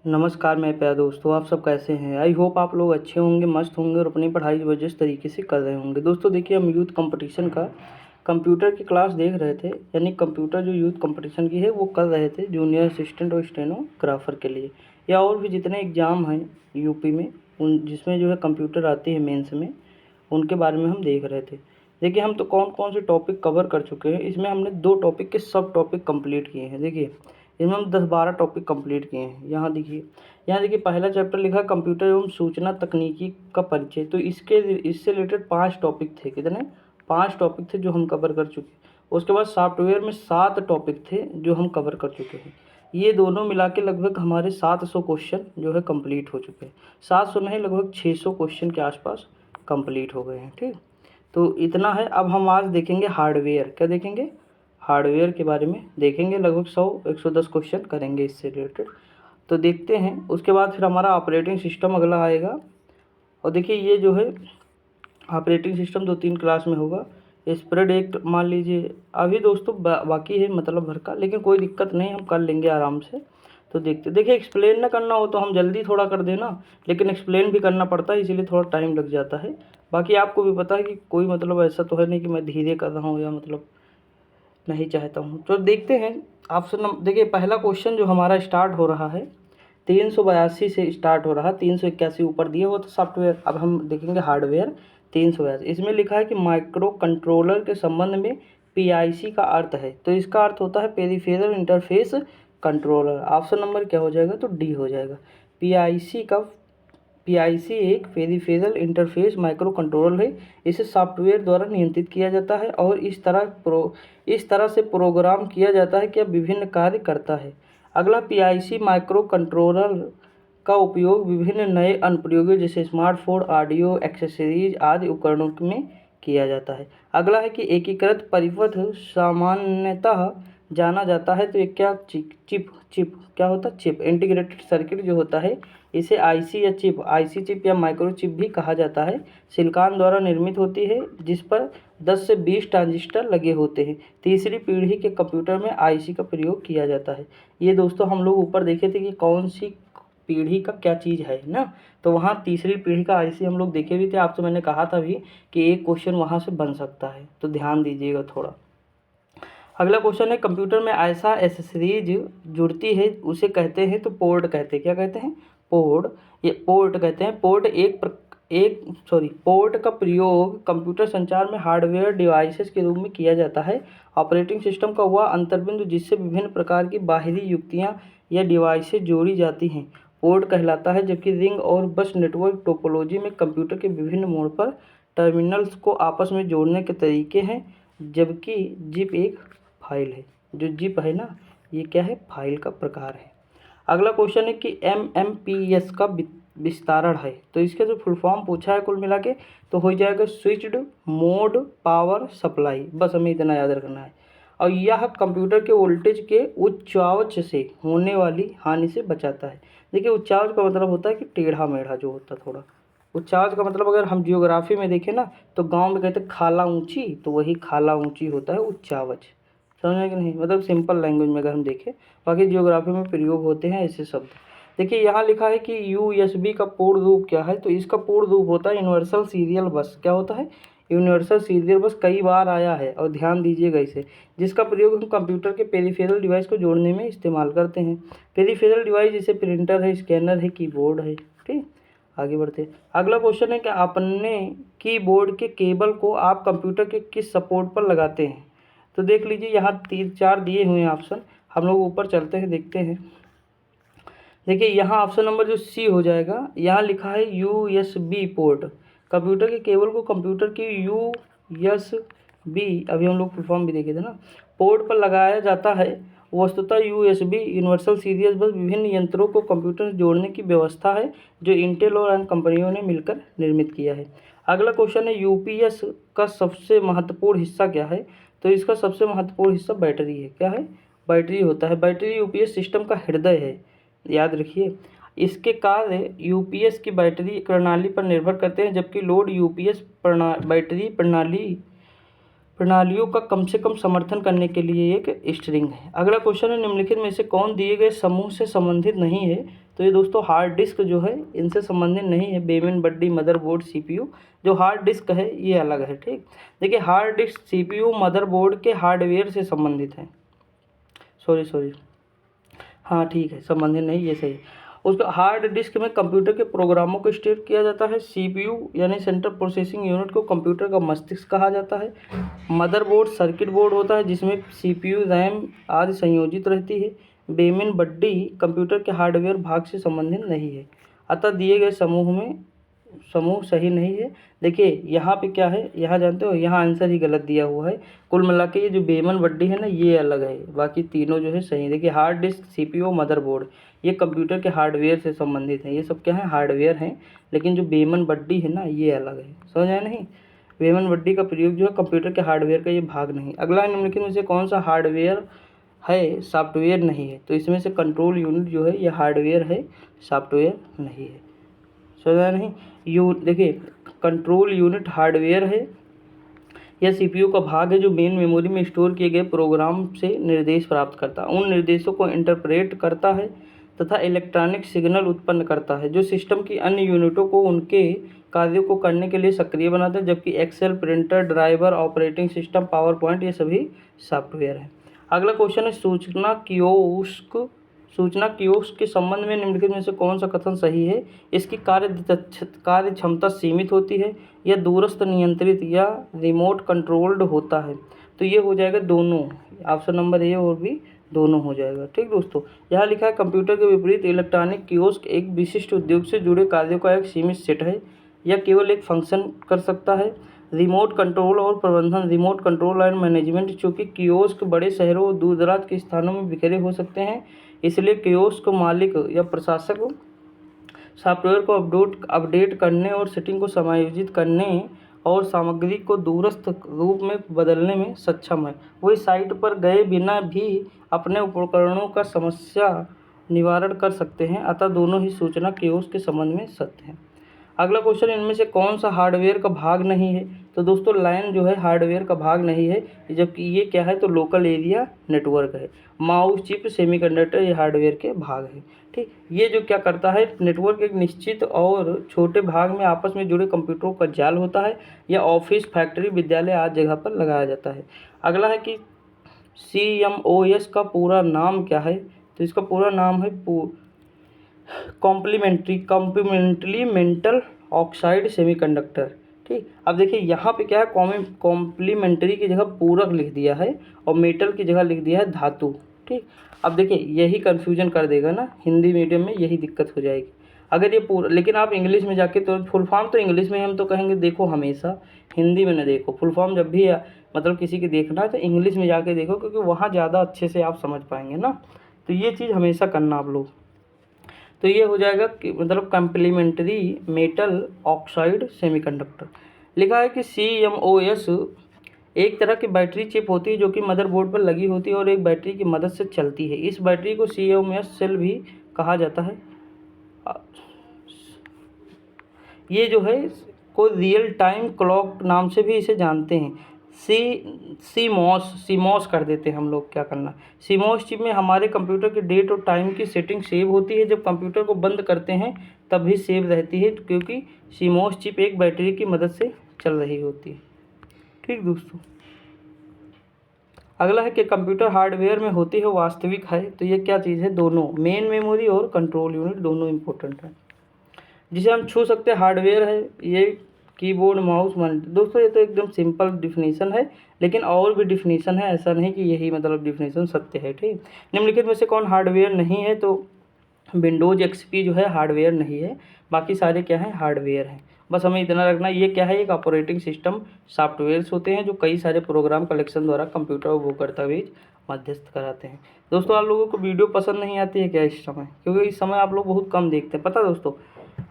नमस्कार मेरे प्यारे दोस्तों, आप सब कैसे हैं। आई होप आप लोग अच्छे होंगे, मस्त होंगे और अपनी पढ़ाई ज़बरदस्त तरीके से कर रहे होंगे। दोस्तों देखिए, हम यूथ कंपटीशन का कंप्यूटर की क्लास देख रहे थे, यानी कंप्यूटर जो यूथ कंपटीशन की है वो कर रहे थे जूनियर असिस्टेंट और स्टेनोग्राफर के लिए, या और भी जितने एग्ज़ाम हैं यूपी में उन जिसमें जो है कंप्यूटर आती है मेंस में, उनके बारे में हम देख रहे थे। देखिए, हम तो कौन कौन से टॉपिक कवर कर चुके हैं। इसमें हमने 2 टॉपिक के सब टॉपिक कंप्लीट किए हैं। देखिए, इसमें हम 10-12 टॉपिक कंप्लीट किए हैं। यहाँ देखिए पहला चैप्टर लिखा है कंप्यूटर एवं सूचना तकनीकी का परिचय। तो इससे रिलेटेड 5 टॉपिक थे। कितने? 5 टॉपिक थे जो हम कवर कर चुके। उसके बाद सॉफ्टवेयर में 7 टॉपिक थे जो हम कवर कर चुके हैं। ये दोनों मिला के लगभग हमारे 700 क्वेश्चन जो है कंप्लीट हो चुके हैं। 700 नहीं, लगभग 600 क्वेश्चन के आसपास कंप्लीट हो गए हैं। ठीक, तो इतना है। अब हम आज देखेंगे हार्डवेयर। क्या देखेंगे? हार्डवेयर के बारे में देखेंगे। लगभग 100-110 क्वेश्चन करेंगे इससे रिलेटेड। तो देखते हैं। उसके बाद फिर हमारा ऑपरेटिंग सिस्टम अगला आएगा। और देखिए, ये जो है ऑपरेटिंग सिस्टम 2-3 क्लास में होगा। स्प्रेड एक मान लीजिए अभी दोस्तों बाकी है मतलब भर का, लेकिन कोई दिक्कत नहीं, हम कर लेंगे आराम से। तो देखिए, एक्सप्लेन ना करना हो तो हम जल्दी थोड़ा कर देना, लेकिन एक्सप्लेन भी करना पड़ता है, इसीलिए थोड़ा टाइम लग जाता है। बाकी आपको भी पता है कि कोई मतलब ऐसा तो है नहीं कि मैं धीरे कर रहा हूँ या मतलब नहीं चाहता हूँ। तो देखते हैं। ऑप्शन देखिए, पहला क्वेश्चन जो हमारा स्टार्ट हो रहा है 382 से स्टार्ट हो रहा है। 381 ऊपर दिए वो तो सॉफ्टवेयर। अब हम देखेंगे हार्डवेयर 382। इसमें लिखा है कि माइक्रो कंट्रोलर के संबंध में पीआईसी का अर्थ है। तो इसका अर्थ होता है peripheral interface controller. Option number क्या हो जाएगा? तो डी हो जाएगा। पीआईसी एक पेरिफेरल इंटरफेस माइक्रो कंट्रोलर है। इसे सॉफ्टवेयर द्वारा नियंत्रित किया जाता है और इस तरह से प्रोग्राम किया जाता है कि यह विभिन्न कार्य करता है। अगला, पीआईसी माइक्रो कंट्रोलर का उपयोग विभिन्न नए अनुप्रयोगों जैसे स्मार्टफोन, ऑडियो एक्सेसरीज आदि उपकरणों में किया जाता है। अगला है कि एकीकृत परिपथ सामान्यतः जाना जाता है। तो ये क्या चिप क्या होता है? चिप इंटीग्रेटेड सर्किट जो होता है, इसे आईसी चिप या माइक्रो चिप भी कहा जाता है। सिलिकॉन द्वारा निर्मित होती है, जिस पर 10 से 20 ट्रांजिस्टर लगे होते हैं। तीसरी पीढ़ी के कंप्यूटर में आईसी का प्रयोग किया जाता है। ये दोस्तों हम लोग ऊपर देखे थे कि कौन सी पीढ़ी का क्या चीज़ है ना। तो वहाँ तीसरी पीढ़ी का आईसी हम लोग देखे भी थे। आपसे मैंने कहा था भी कि एक क्वेश्चन वहाँ से बन सकता है, तो ध्यान दीजिएगा थोड़ा। अगला क्वेश्चन है, कंप्यूटर में ऐसा एसेसरीज जुड़ती है उसे कहते हैं, तो पोर्ट कहते हैं। क्या कहते हैं? पोर्ट। ये पोर्ट कहते हैं। पोर्ट का प्रयोग कंप्यूटर संचार में हार्डवेयर डिवाइसेस के रूप में किया जाता है। ऑपरेटिंग सिस्टम का वह अंतर्बिंदु जिससे विभिन्न प्रकार की बाहरी युक्तियां या डिवाइसेस जोड़ी जाती हैं पोर्ट कहलाता है। जबकि रिंग और बस नेटवर्क टोपोलॉजी में कंप्यूटर के विभिन्न मोड पर टर्मिनल्स को आपस में जोड़ने के तरीके हैं। जबकि जिप एक फाइल है। जो जिप है ना, ये क्या है? फाइल का प्रकार है। अगला क्वेश्चन है कि एमएमपीएस का विस्तारण है। तो इसका जो फुल फॉर्म पूछा है कुल मिला के, तो हो जाएगा स्विच्ड मोड पावर सप्लाई। बस हमें इतना याद रखना है। और यह कंप्यूटर के वोल्टेज के उच्चावच से होने वाली हानि से बचाता है। देखिए, उच्चावच का मतलब होता है कि टेढ़ा मेढ़ा जो होता है थोड़ा। उच्चावच का मतलब अगर हम जियोग्राफी में देखें ना, तो गांव में कहते हैं खाला ऊंची, तो वही खाला ऊंची होता है उच्चावच। समझे कि नहीं? मतलब सिंपल लैंग्वेज में अगर हम देखें, बाकी जियोग्राफी में प्रयोग होते हैं ऐसे शब्द। देखिए, यहाँ लिखा है कि यूएसबी का पूर्ण रूप क्या है। तो इसका पूर्ण रूप होता है यूनिवर्सल सीरियल बस। क्या होता है? यूनिवर्सल सीरियल बस। कई बार आया है और ध्यान दीजिएगा इसे, जिसका प्रयोग हम कंप्यूटर के पेरिफेरल डिवाइस को जोड़ने में इस्तेमाल करते हैं। पेरिफेरल डिवाइस जैसे प्रिंटर है, स्कैनर है, कीबोर्ड है। ठीक, आगे बढ़ते हैं। अगला क्वेश्चन है कि अपने कीबोर्ड के केबल को आप कंप्यूटर के किस सपोर्ट पर लगाते हैं। तो देख लीजिए, यहाँ 3-4 दिए हुए हैं ऑप्शन। हम लोग ऊपर चलते हैं, देखते हैं। देखिए, यहाँ ऑप्शन नंबर जो सी हो जाएगा, यहाँ लिखा है यूएसबी पोर्ट। कंप्यूटर के केबल को कंप्यूटर की यूएसबी, अभी हम लोग फुल फॉर्म भी देखे थे ना, पोर्ट पर लगाया जाता है। वस्तुतः यूएसबी यूनिवर्सल सीरियल बस विभिन्न यंत्रों को कंप्यूटर से जोड़ने की व्यवस्था है, जो इंटेल और अन्य कंपनियों ने मिलकर निर्मित किया है। अगला क्वेश्चन है, यूपीएस का सबसे महत्वपूर्ण हिस्सा क्या है। तो इसका सबसे महत्वपूर्ण हिस्सा बैटरी है। क्या है? बैटरी होता है। बैटरी यूपीएस सिस्टम का हृदय है, याद रखिए। इसके कार्य यूपीएस की बैटरी प्रणाली पर निर्भर करते हैं, जबकि लोड यूपीएस बैटरी प्रणालियों का कम से कम समर्थन करने के लिए एक स्ट्रिंग है। अगला क्वेश्चन है, निम्नलिखित में से कौन दिए गए समूह से संबंधित नहीं है। तो ये दोस्तों हार्ड डिस्क जो है इनसे संबंधित नहीं है। बेमन बड्डी, मदरबोर्ड, सीपीयू। जो हार्ड डिस्क है ये अलग है, ठीक। देखिए हार्ड डिस्क सीपीयू मदरबोर्ड के हार्डवेयर से संबंधित है। सॉरी, हाँ ठीक है, संबंधित नहीं, ये सही है। उसका हार्ड डिस्क में कंप्यूटर के प्रोग्रामों को स्टोर किया जाता है। सीपीयू यानी सेंट्रल प्रोसेसिंग यूनिट को कंप्यूटर का मस्तिष्क कहा जाता है। मदरबोर्ड सर्किट बोर्ड होता है जिसमें सीपीयू, रैम आदि संयोजित रहती है। बेमन बड्डी कंप्यूटर के हार्डवेयर भाग से संबंधित नहीं है। अतः दिए गए समूह सही नहीं है। देखिए यहाँ पे क्या है, यहाँ जानते हो, यहाँ आंसर ही गलत दिया हुआ है। कुल मिला के ये जो बेमन बड्डी है ना ये अलग है, बाकी तीनों जो है सही है। देखिए हार्ड डिस्क, सीपीयू, मदरबोर्ड ये कंप्यूटर के हार्डवेयर से संबंधित हैं। ये सब क्या है, हार्डवेयर हैं। लेकिन जो बेमन बड्डी है ना ये अलग है, समझ आया नहीं। बेमन बड्डी का प्रयोग जो है कंप्यूटर के हार्डवेयर का ये भाग नहीं। अगला निम्नलिखित में से कौन सा हार्डवेयर है, सॉफ्टवेयर नहीं है? तो इसमें से कंट्रोल यूनिट जो है ये हार्डवेयर है, सॉफ्टवेयर नहीं है। समझ आया नहीं। देखिए कंट्रोल यूनिट हार्डवेयर है, यह सीपीयू का भाग है जो मेन मेमोरी में स्टोर किए गए प्रोग्राम से निर्देश प्राप्त करता है, उन निर्देशों को इंटरप्रेट करता है तथा इलेक्ट्रॉनिक सिग्नल उत्पन्न करता है जो सिस्टम की अन्य यूनिटों को उनके कार्यों को करने के लिए सक्रिय बनाता है। जबकि Excel, printer, driver, operating system, PowerPoint ये सभी सॉफ्टवेयर हैं। अगला क्वेश्चन है सूचना कियोस्क के संबंध में निम्नलिखित में से कौन सा कथन सही है? इसकी कार्य क्षमता सीमित होती है, या दूरस्थ नियंत्रित या रिमोट कंट्रोल्ड होता है। तो ये हो जाएगा दोनों, ऑप्शन नंबर ए और बी दोनों हो जाएगा, ठीक दोस्तों। यहाँ लिखा है कंप्यूटर के विपरीत इलेक्ट्रॉनिक कियोस्क एक विशिष्ट उद्योग से जुड़े कार्यों का एक सीमित सेट है, या केवल एक फंक्शन कर सकता है। रिमोट कंट्रोल और प्रबंधन, रिमोट कंट्रोल एंड मैनेजमेंट, चूँकि कियोस्क बड़े शहरों और दूर दराज के स्थानों में बिखरे हो सकते हैं, इसलिए कियोस्क मालिक या प्रशासक सॉफ्टवेयर को अपडेट करने और सेटिंग को समायोजित करने और सामग्री को दूरस्थ रूप में बदलने में सक्षम है। वही साइट पर गए बिना भी अपने उपकरणों का समस्या निवारण कर सकते हैं। अतः दोनों ही सूचना कियोस्क के संबंध में सत्य है। अगला क्वेश्चन, इनमें से कौन सा हार्डवेयर का भाग नहीं है? तो दोस्तों लाइन जो है हार्डवेयर का भाग नहीं है, जबकि ये क्या है, तो लोकल एरिया नेटवर्क है। माउस, चिप, सेमीकंडक्टर ये हार्डवेयर के भाग हैं, ठीक। ये जो क्या करता है, नेटवर्क एक निश्चित और छोटे भाग में आपस में जुड़े कंप्यूटरों का जाल होता है, या ऑफिस, फैक्ट्री, विद्यालय आदि जगह पर लगाया जाता है। अगला है कि CMOS का पूरा नाम क्या है? तो इसका पूरा नाम है कॉम्प्लीमेंट्री मेटल ऑक्साइड सेमीकंडक्टर, ठीक। अब देखिए यहाँ पे क्या है, कॉम्प्लीमेंट्री की जगह पूरक लिख दिया है और मेटल की जगह लिख दिया है धातु, ठीक। अब देखिए यही कन्फ्यूजन कर देगा ना, हिंदी मीडियम में यही दिक्कत हो जाएगी अगर ये पूरा। लेकिन आप इंग्लिश में जाके तो फुल फॉर्म तो इंग्लिश में हम तो कहेंगे देखो हमेशा, हिंदी में न देखो। फुल फॉर्म जब भी मतलब किसी की देखना है तो इंग्लिश में जाके देखो, क्योंकि वहाँ ज़्यादा अच्छे से आप समझ पाएंगे ना। तो ये चीज़ हमेशा करना आप लोग। तो ये हो जाएगा कि मतलब कॉम्प्लीमेंट्री मेटल ऑक्साइड सेमीकंडक्टर। लिखा है कि CMOS एक तरह की बैटरी चिप होती है जो कि मदरबोर्ड पर लगी होती है और एक बैटरी की मदद से चलती है। इस बैटरी को CMOS सेल भी कहा जाता है। ये जो है कोई रियल टाइम क्लॉक नाम से भी इसे जानते हैं। सीमॉस कर देते हैं हम लोग। क्या करना, सीमॉस चिप में हमारे कंप्यूटर के डेट और टाइम की सेटिंग सेव होती है। जब कंप्यूटर को बंद करते हैं तब भी सेव रहती है, क्योंकि सीमॉस चिप एक बैटरी की मदद से चल रही होती है, ठीक दोस्तों। अगला है कि कंप्यूटर हार्डवेयर में होती है वास्तविक है। तो ये क्या चीज़ है, दोनों मेन मेमोरी और कंट्रोल यूनिट दोनों इंपॉर्टेंट है। जिसे हम छू सकते हैं हार्डवेयर है ये कीबोर्ड, माउस, मॉनिटर। दोस्तों ये तो एकदम सिंपल डिफिनीसन है, लेकिन और भी डिफिनीसन है, ऐसा नहीं कि यही मतलब डिफिनीसन सत्य है, ठीक। निम्नलिखित में से कौन हार्डवेयर नहीं है? तो विंडोज XP जो है हार्डवेयर नहीं है, बाकी सारे क्या हैं, हार्डवेयर हैं। बस हमें इतना रखना, ये क्या है, एक ऑपरेटिंग सिस्टम सॉफ्टवेयर्स होते हैं जो कई सारे प्रोग्राम कलेक्शन द्वारा कंप्यूटर उपयोगकर्ता बीच मध्यस्थ कराते हैं। दोस्तों आप लोगों को वीडियो पसंद नहीं आती है क्या इस समय? क्योंकि इस समय आप लोग बहुत कम देखते हैं, पता दोस्तों।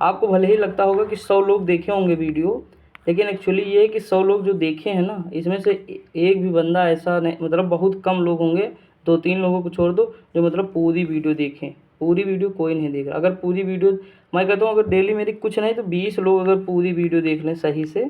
आपको भले ही लगता होगा कि 100 लोग देखे होंगे वीडियो, लेकिन एक्चुअली ये है कि 100 लोग जो देखे हैं ना, इसमें से एक भी बंदा ऐसा नहीं, मतलब बहुत कम लोग होंगे, 2-3 लोगों को छोड़ दो, जो मतलब पूरी वीडियो देखें। पूरी वीडियो कोई नहीं देख रहा। अगर पूरी वीडियो, मैं कहता हूँ अगर डेली मेरी कुछ नहीं तो 20 लोग अगर पूरी वीडियो देख लें सही से,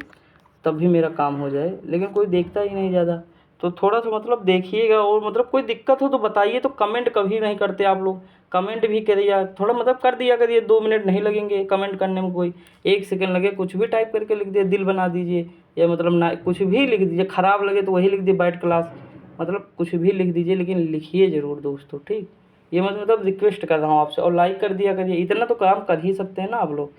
तब भी मेरा काम हो जाए, लेकिन कोई देखता ही नहीं ज़्यादा। तो थोड़ा सा मतलब देखिएगा, और मतलब कोई दिक्कत हो तो बताइए। तो कमेंट कभी नहीं करते आप लोग, कमेंट भी करिए थोड़ा, मतलब कर दिया करिए। 2 मिनट नहीं लगेंगे कमेंट करने में, कोई 1 सेकंड लगे, कुछ भी टाइप करके लिख दिए, दिल बना दीजिए, या मतलब ना कुछ भी लिख दीजिए, ख़राब लगे तो वही लिख दिए बैड क्लास, मतलब कुछ भी लिख दीजिए, लेकिन लिखिए ज़रूर दोस्तों, ठीक। ये मतलब रिक्वेस्ट कर रहा हूँ आपसे, और लाइक कर दिया करिए, इतना तो काम कर ही सकते हैं ना आप लोग,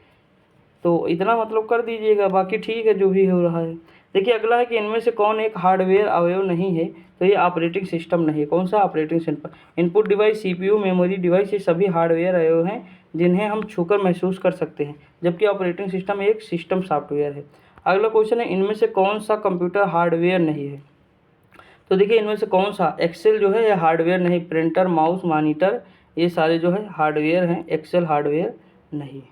तो इतना मतलब कर दीजिएगा। बाकी ठीक है जो भी हो रहा है। देखिए अगला है कि इनमें से कौन एक हार्डवेयर अवयव नहीं है, तो ये ऑपरेटिंग सिस्टम नहीं है। कौन सा? Operating system. Input device, CPU, memory device, ये सभी हार्डवेयर अवयव हैं जिन्हें हम छूकर महसूस कर सकते हैं, जबकि ऑपरेटिंग सिस्टम एक सिस्टम सॉफ्टवेयर है। अगला क्वेश्चन है, इनमें से कौन सा कंप्यूटर हार्डवेयर नहीं है? तो देखिए इनमें से कौन सा? एक्सेल जो है ये हार्डवेयर नहीं, प्रिंटर, माउस, मॉनिटर, ये सारे जो है हार्डवेयर हैं, एक्सेल हार्डवेयर नहीं।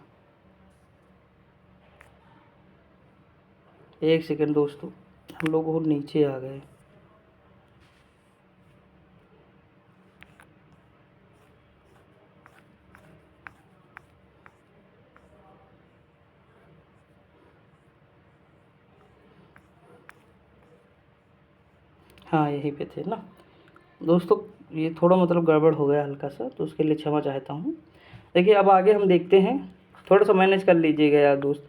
एक सेकंड दोस्तों, हम लोग और नीचे आ गए। हाँ यहीं पे थे ना दोस्तों, ये थोड़ा मतलब गड़बड़ हो गया हल्का सा, तो उसके लिए क्षमा चाहता हूँ। देखिए अब आगे हम देखते हैं, थोड़ा सा मैनेज कर लीजिएगा यार दोस्त,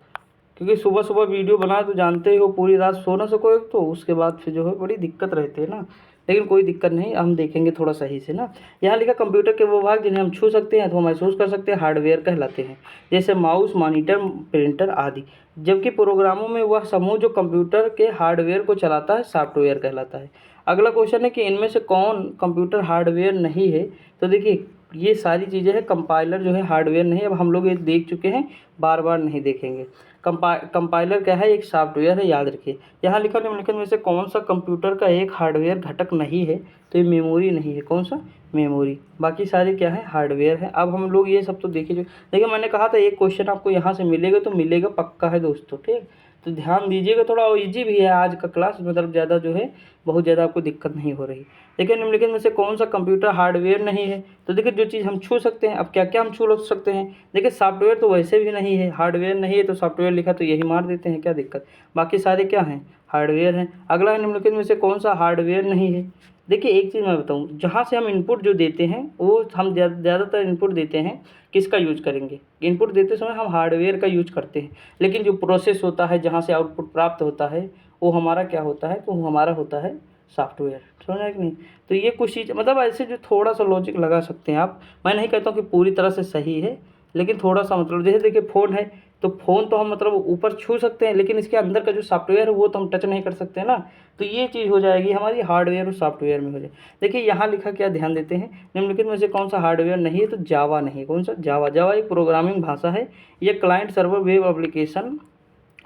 क्योंकि सुबह सुबह वीडियो बना तो जानते ही हो पूरी रात सो ना सको एक, तो उसके बाद फिर जो है बड़ी दिक्कत रहती है ना। लेकिन कोई दिक्कत नहीं, हम देखेंगे थोड़ा सही से ना। यहाँ लिखा कंप्यूटर के वो भाग जिन्हें हम छू सकते हैं अथवा महसूस कर सकते हैं हार्डवेयर कहलाते हैं, जैसे माउस, मॉनिटर, प्रिंटर आदि। जबकि प्रोग्रामों में वह समूह जो कंप्यूटर के हार्डवेयर को चलाता है सॉफ्टवेयर कहलाता है। अगला क्वेश्चन है कि इनमें से कौन कंप्यूटर हार्डवेयर नहीं है? तो देखिए ये सारी चीज़ें हैं, कंपाइलर जो है हार्डवेयर नहीं है, अब हम लोग ये देख चुके हैं, बार बार नहीं देखेंगे। कंपाइलर क्या है? एक सॉफ्टवेयर है, याद रखिए। यहाँ लिखा निम्नलिखित में से कौन सा कंप्यूटर का एक हार्डवेयर घटक नहीं है? तो ये मेमोरी नहीं है। कौन सा? मेमोरी। बाकी सारे क्या है? हार्डवेयर है। अब हम लोग ये सब तो देखिए, जो देखिए मैंने कहा था एक क्वेश्चन आपको यहाँ से मिलेगा तो मिलेगा पक्का है दोस्तों, ठीक। तो ध्यान दीजिएगा, थोड़ा ईजी भी है आज का क्लास, मतलब ज़्यादा जो है बहुत ज़्यादा आपको दिक्कत नहीं हो रही। देखिए निम्नलिखित में से कौन सा कंप्यूटर हार्डवेयर नहीं है? तो देखिए जो चीज़ हम छू सकते हैं, अब क्या क्या हम छू सकते हैं? देखिए सॉफ्टवेयर तो वैसे भी नहीं है, हार्डवेयर नहीं है, तो सॉफ्टवेयर लिखा तो यही मार देते हैं, क्या दिक्कत। बाकी सारे क्या हैं? हार्डवेयर हैं। अगला है निम्नलिखित में से कौन सा हार्डवेयर नहीं है? देखिए एक चीज़ मैं बताऊँ, जहाँ से हम इनपुट जो देते हैं वो हम ज़्यादातर इनपुट देते हैं किसका यूज करेंगे? इनपुट देते समय हम हार्डवेयर का यूज करते हैं, लेकिन जो प्रोसेस होता है जहाँ से आउटपुट प्राप्त होता है वो हमारा क्या होता है? तो वो हमारा होता है सॉफ्टवेयर। समझ कि नहीं? तो ये कुछ चीज़ मतलब ऐसे जो थोड़ा सा लॉजिक लगा सकते हैं आप। मैं नहीं कहता हूँ कि पूरी तरह से सही है, लेकिन थोड़ा सा मतलब जैसे देखिए फ़ोन है, तो फ़ोन तो हम मतलब ऊपर छू सकते हैं, लेकिन इसके अंदर का जो सॉफ्टवेयर है वो तो हम टच नहीं कर सकते ना। तो ये चीज़ हो जाएगी हमारी हार्डवेयर और सॉफ्टवेयर में हो जाए। देखिए यहाँ लिखा क्या, ध्यान देते हैं, निम्नलिखित में से कौन सा हार्डवेयर नहीं है? तो जावा नहीं है। कौन सा? जावा। जावा एक प्रोग्रामिंग भाषा है, यह क्लाइंट सर्वर वेब एप्लीकेशन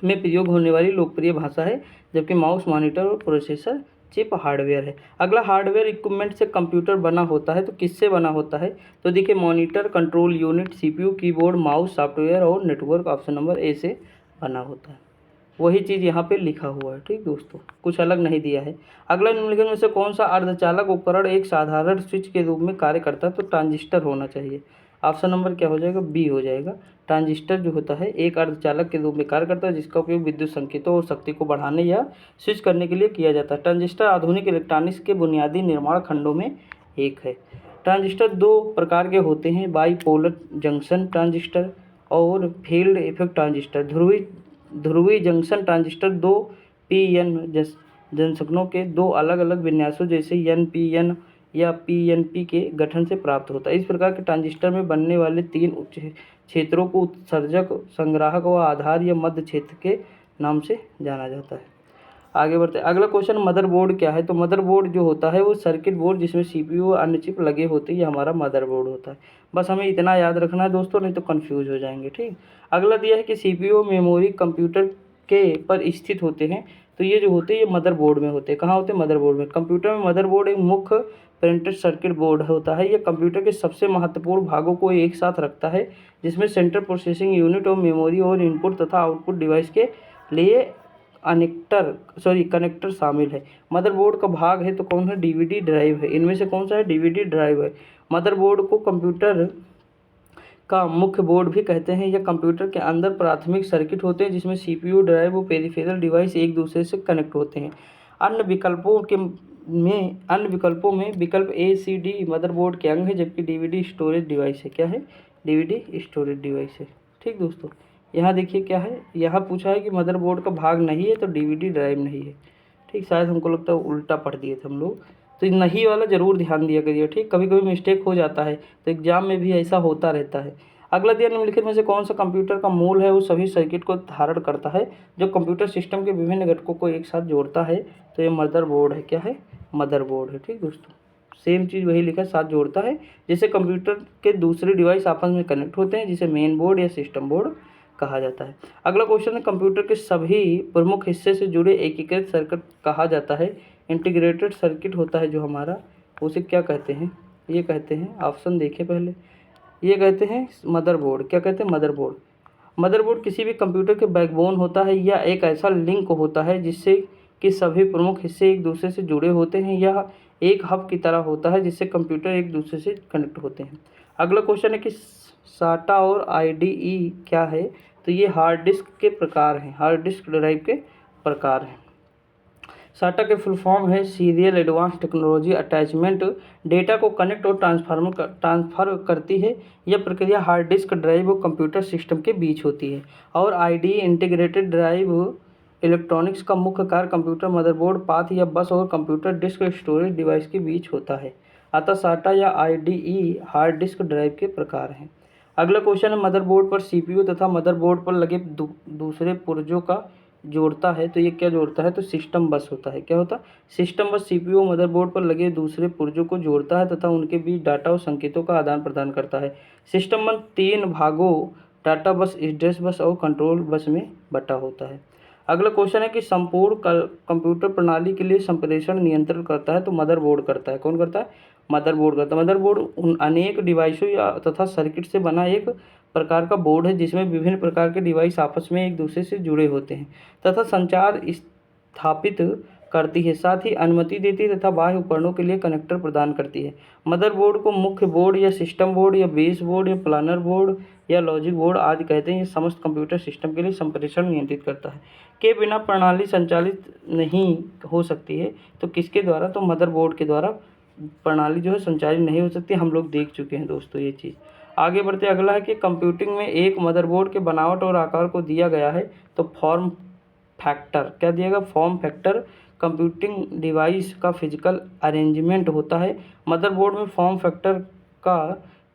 में प्रयोग होने वाली लोकप्रिय भाषा है, जबकि माउस, मॉनिटर और प्रोसेसर चिप हार्डवेयर है। अगला, हार्डवेयर इक्विपमेंट से कंप्यूटर बना होता है, तो किससे बना होता है? तो देखिए monitor, control unit, CPU, keyboard, mouse, software और नेटवर्क, ऑप्शन नंबर ए से बना होता है। वही चीज़ यहाँ पे लिखा हुआ है, ठीक दोस्तों, कुछ अलग नहीं दिया है। अगला, निम्नलिखित में से कौन सा अर्धचालक उपकरण एक साधारण स्विच के रूप में कार्य करता है? तो ट्रांजिस्टर होना चाहिए। ऑप्शन नंबर क्या हो जाएगा? बी हो जाएगा। ट्रांजिस्टर जो होता है एक अर्धचालक के रूप में कार्य करता है, जिसका उपयोग विद्युत संकेतों और शक्ति को बढ़ाने या स्विच करने के लिए किया जाता है। ट्रांजिस्टर आधुनिक इलेक्ट्रॉनिक्स के बुनियादी निर्माण खंडों में एक है। ट्रांजिस्टर दो प्रकार के होते हैं, बाईपोलर जंक्शन ट्रांजिस्टर और फील्ड इफेक्ट ट्रांजिस्टर। ध्रुवीय जंक्शन ट्रांजिस्टर दो पी एन जंक्शनों के दो अलग अलग विन्यासों जैसे एन पी एन या पीएनपी के गठन से प्राप्त होता है। इस प्रकार के ट्रांजिस्टर में बनने वाले तीन क्षेत्रों को उत्सर्जक, संग्राहक व आधार या मध्य क्षेत्र के नाम से जाना जाता है। आगे बढ़ते हैं। अगला क्वेश्चन, मदरबोर्ड क्या है? तो मदरबोर्ड जो होता है वो सर्किट बोर्ड जिसमें सीपीयू और अन्य चिप लगे होते हैं, ये हमारा मदरबोर्ड होता है। बस हमें इतना याद रखना है दोस्तों, नहीं तो कंफ्यूज हो जाएंगे, ठीक। अगला दिया है कि सीपीयू मेमोरी कंप्यूटर के पर स्थित होते हैं, तो ये जो होते हैं ये मदरबोर्ड में होते हैं। कहाँ होते हैं? मदरबोर्ड में। कंप्यूटर में मदरबोर्ड एक मुख्य प्रिंटेड सर्किट बोर्ड होता है। यह कंप्यूटर के सबसे महत्वपूर्ण भागों को एक साथ रखता है, जिसमें सेंट्रल प्रोसेसिंग यूनिट और मेमोरी और इनपुट तथा आउटपुट डिवाइस के लिए कनेक्टर शामिल है। मदरबोर्ड का भाग है तो कौन है? डीवीडी ड्राइव है। इनमें से कौन सा है? डीवीडी ड्राइव है। मदरबोर्ड को कंप्यूटर का मुख्य बोर्ड भी कहते हैं। यह कंप्यूटर के अंदर प्राथमिक सर्किट होते हैं जिसमें सीपीयू, ड्राइव और पेरिफेरल डिवाइस एक दूसरे से कनेक्ट होते हैं। अन्य विकल्पों में विकल्प ए सी डी मदरबोर्ड के अंग है, जबकि डीवीडी स्टोरेज डिवाइस है। क्या है? डीवीडी स्टोरेज डिवाइस है। ठीक दोस्तों, यहाँ देखिए क्या है, यहाँ पूछा है कि मदरबोर्ड का भाग नहीं है तो डीवीडी ड्राइव नहीं है। ठीक, शायद हमको लगता है उल्टा पढ़ दिए थे हम लोग, तो नहीं वाला ज़रूर ध्यान दिया करिए। ठीक, कभी कभी मिस्टेक हो जाता है, तो एग्जाम में भी ऐसा होता रहता है। अगला दिया निम्नलिखित में से कौन सा कंप्यूटर का मूल है वो सभी सर्किट को धारण करता है जो कंप्यूटर सिस्टम के विभिन्न घटकों को एक साथ जोड़ता है। तो ये मदरबोर्ड है। क्या है? मदरबोर्ड है। ठीक दोस्तों, सेम चीज़ वही लिखा है, साथ जोड़ता है, जिससे कंप्यूटर के दूसरे डिवाइस आपस में कनेक्ट होते हैं, जिसे मेन बोर्ड या सिस्टम बोर्ड कहा जाता है। अगला क्वेश्चन है, कंप्यूटर के सभी प्रमुख हिस्से से जुड़े एकीकृत सर्किट कहा जाता है। इंटीग्रेटेड सर्किट होता है जो हमारा, उसे क्या कहते हैं? ये कहते हैं, ऑप्शन देखें पहले, ये कहते हैं मदरबोर्ड। क्या कहते हैं? मदरबोर्ड। मदरबोर्ड किसी भी कंप्यूटर के बैकबोन होता है या एक ऐसा लिंक होता है जिससे कि सभी प्रमुख हिस्से एक दूसरे से जुड़े होते हैं। यह एक हब की तरह होता है जिससे कंप्यूटर एक दूसरे से कनेक्ट होते हैं। अगला क्वेश्चन है कि साटा और आईडीई क्या है? तो ये हार्ड डिस्क के प्रकार हैं, हार्ड डिस्क ड्राइव के प्रकार हैं। साटा के फुल फॉर्म है serial advance technology attachment, data को कनेक्ट और ट्रांसफ़र करती है। यह प्रक्रिया हार्ड डिस्क ड्राइव और कंप्यूटर सिस्टम के बीच होती है। और आईडी इंटीग्रेटेड ड्राइव इलेक्ट्रॉनिक्स का मुख्य कार्य कंप्यूटर मदरबोर्ड, पाथ या बस और कंप्यूटर डिस्क स्टोरेज डिवाइस के बीच होता है। अतः साटा या आईडीई हार्ड डिस्क ड्राइव के प्रकार हैं। अगला क्वेश्चन है, मदरबोर्ड पर सीपीयू तथा मदरबोर्ड पर लगे दूसरे पुर्जों का जोड़ता है। तो ये क्या जोड़ता है? तो सिस्टम बस होता है। क्या होता है? सिस्टम बस सीपीयू मदरबोर्ड पर लगे दूसरे पुर्जों को जोड़ता है तथा उनके बीच डाटा और संकेतों का आदान प्रदान करता है। सिस्टम बस 3 भागों डाटा बस, एड्रेस बस और कंट्रोल बस में बटा होता है। अगला क्वेश्चन है कि संपूर्ण कंप्यूटर प्रणाली के लिए संप्रेषण नियंत्रण करता है। तो मदरबोर्ड करता है। कौन करता है? मदरबोर्ड करता है। मदरबोर्ड उन अनेक डिवाइसों या तथा सर्किट से बना एक प्रकार का बोर्ड है जिसमें विभिन्न प्रकार के डिवाइस आपस में एक दूसरे से जुड़े होते हैं तथा संचार स्थापित करती है, साथ ही अनुमति देती है तथा बाह्य उपकरणों के लिए कनेक्टर प्रदान करती है। मदरबोर्ड को मुख्य बोर्ड या सिस्टम बोर्ड या बेस बोर्ड या प्लानर बोर्ड या लॉजिक बोर्ड आदि कहते हैं। ये समस्त कंप्यूटर सिस्टम के लिए संप्रेषण नियंत्रित करता है। के बिना प्रणाली संचालित नहीं हो सकती है। तो किसके द्वारा? तो मदरबोर्ड के द्वारा प्रणाली जो है संचालित नहीं हो सकती। हम लोग देख चुके हैं दोस्तों ये चीज़। आगे बढ़ते अगला है कि कंप्यूटिंग में एक मदरबोर्ड के बनावट और आकार को दिया गया है। तो फॉर्म फैक्टर क्या दिएगा? फॉर्म फैक्टर कंप्यूटिंग डिवाइस का फिजिकल अरेंजमेंट होता है। मदरबोर्ड में फॉर्म फैक्टर का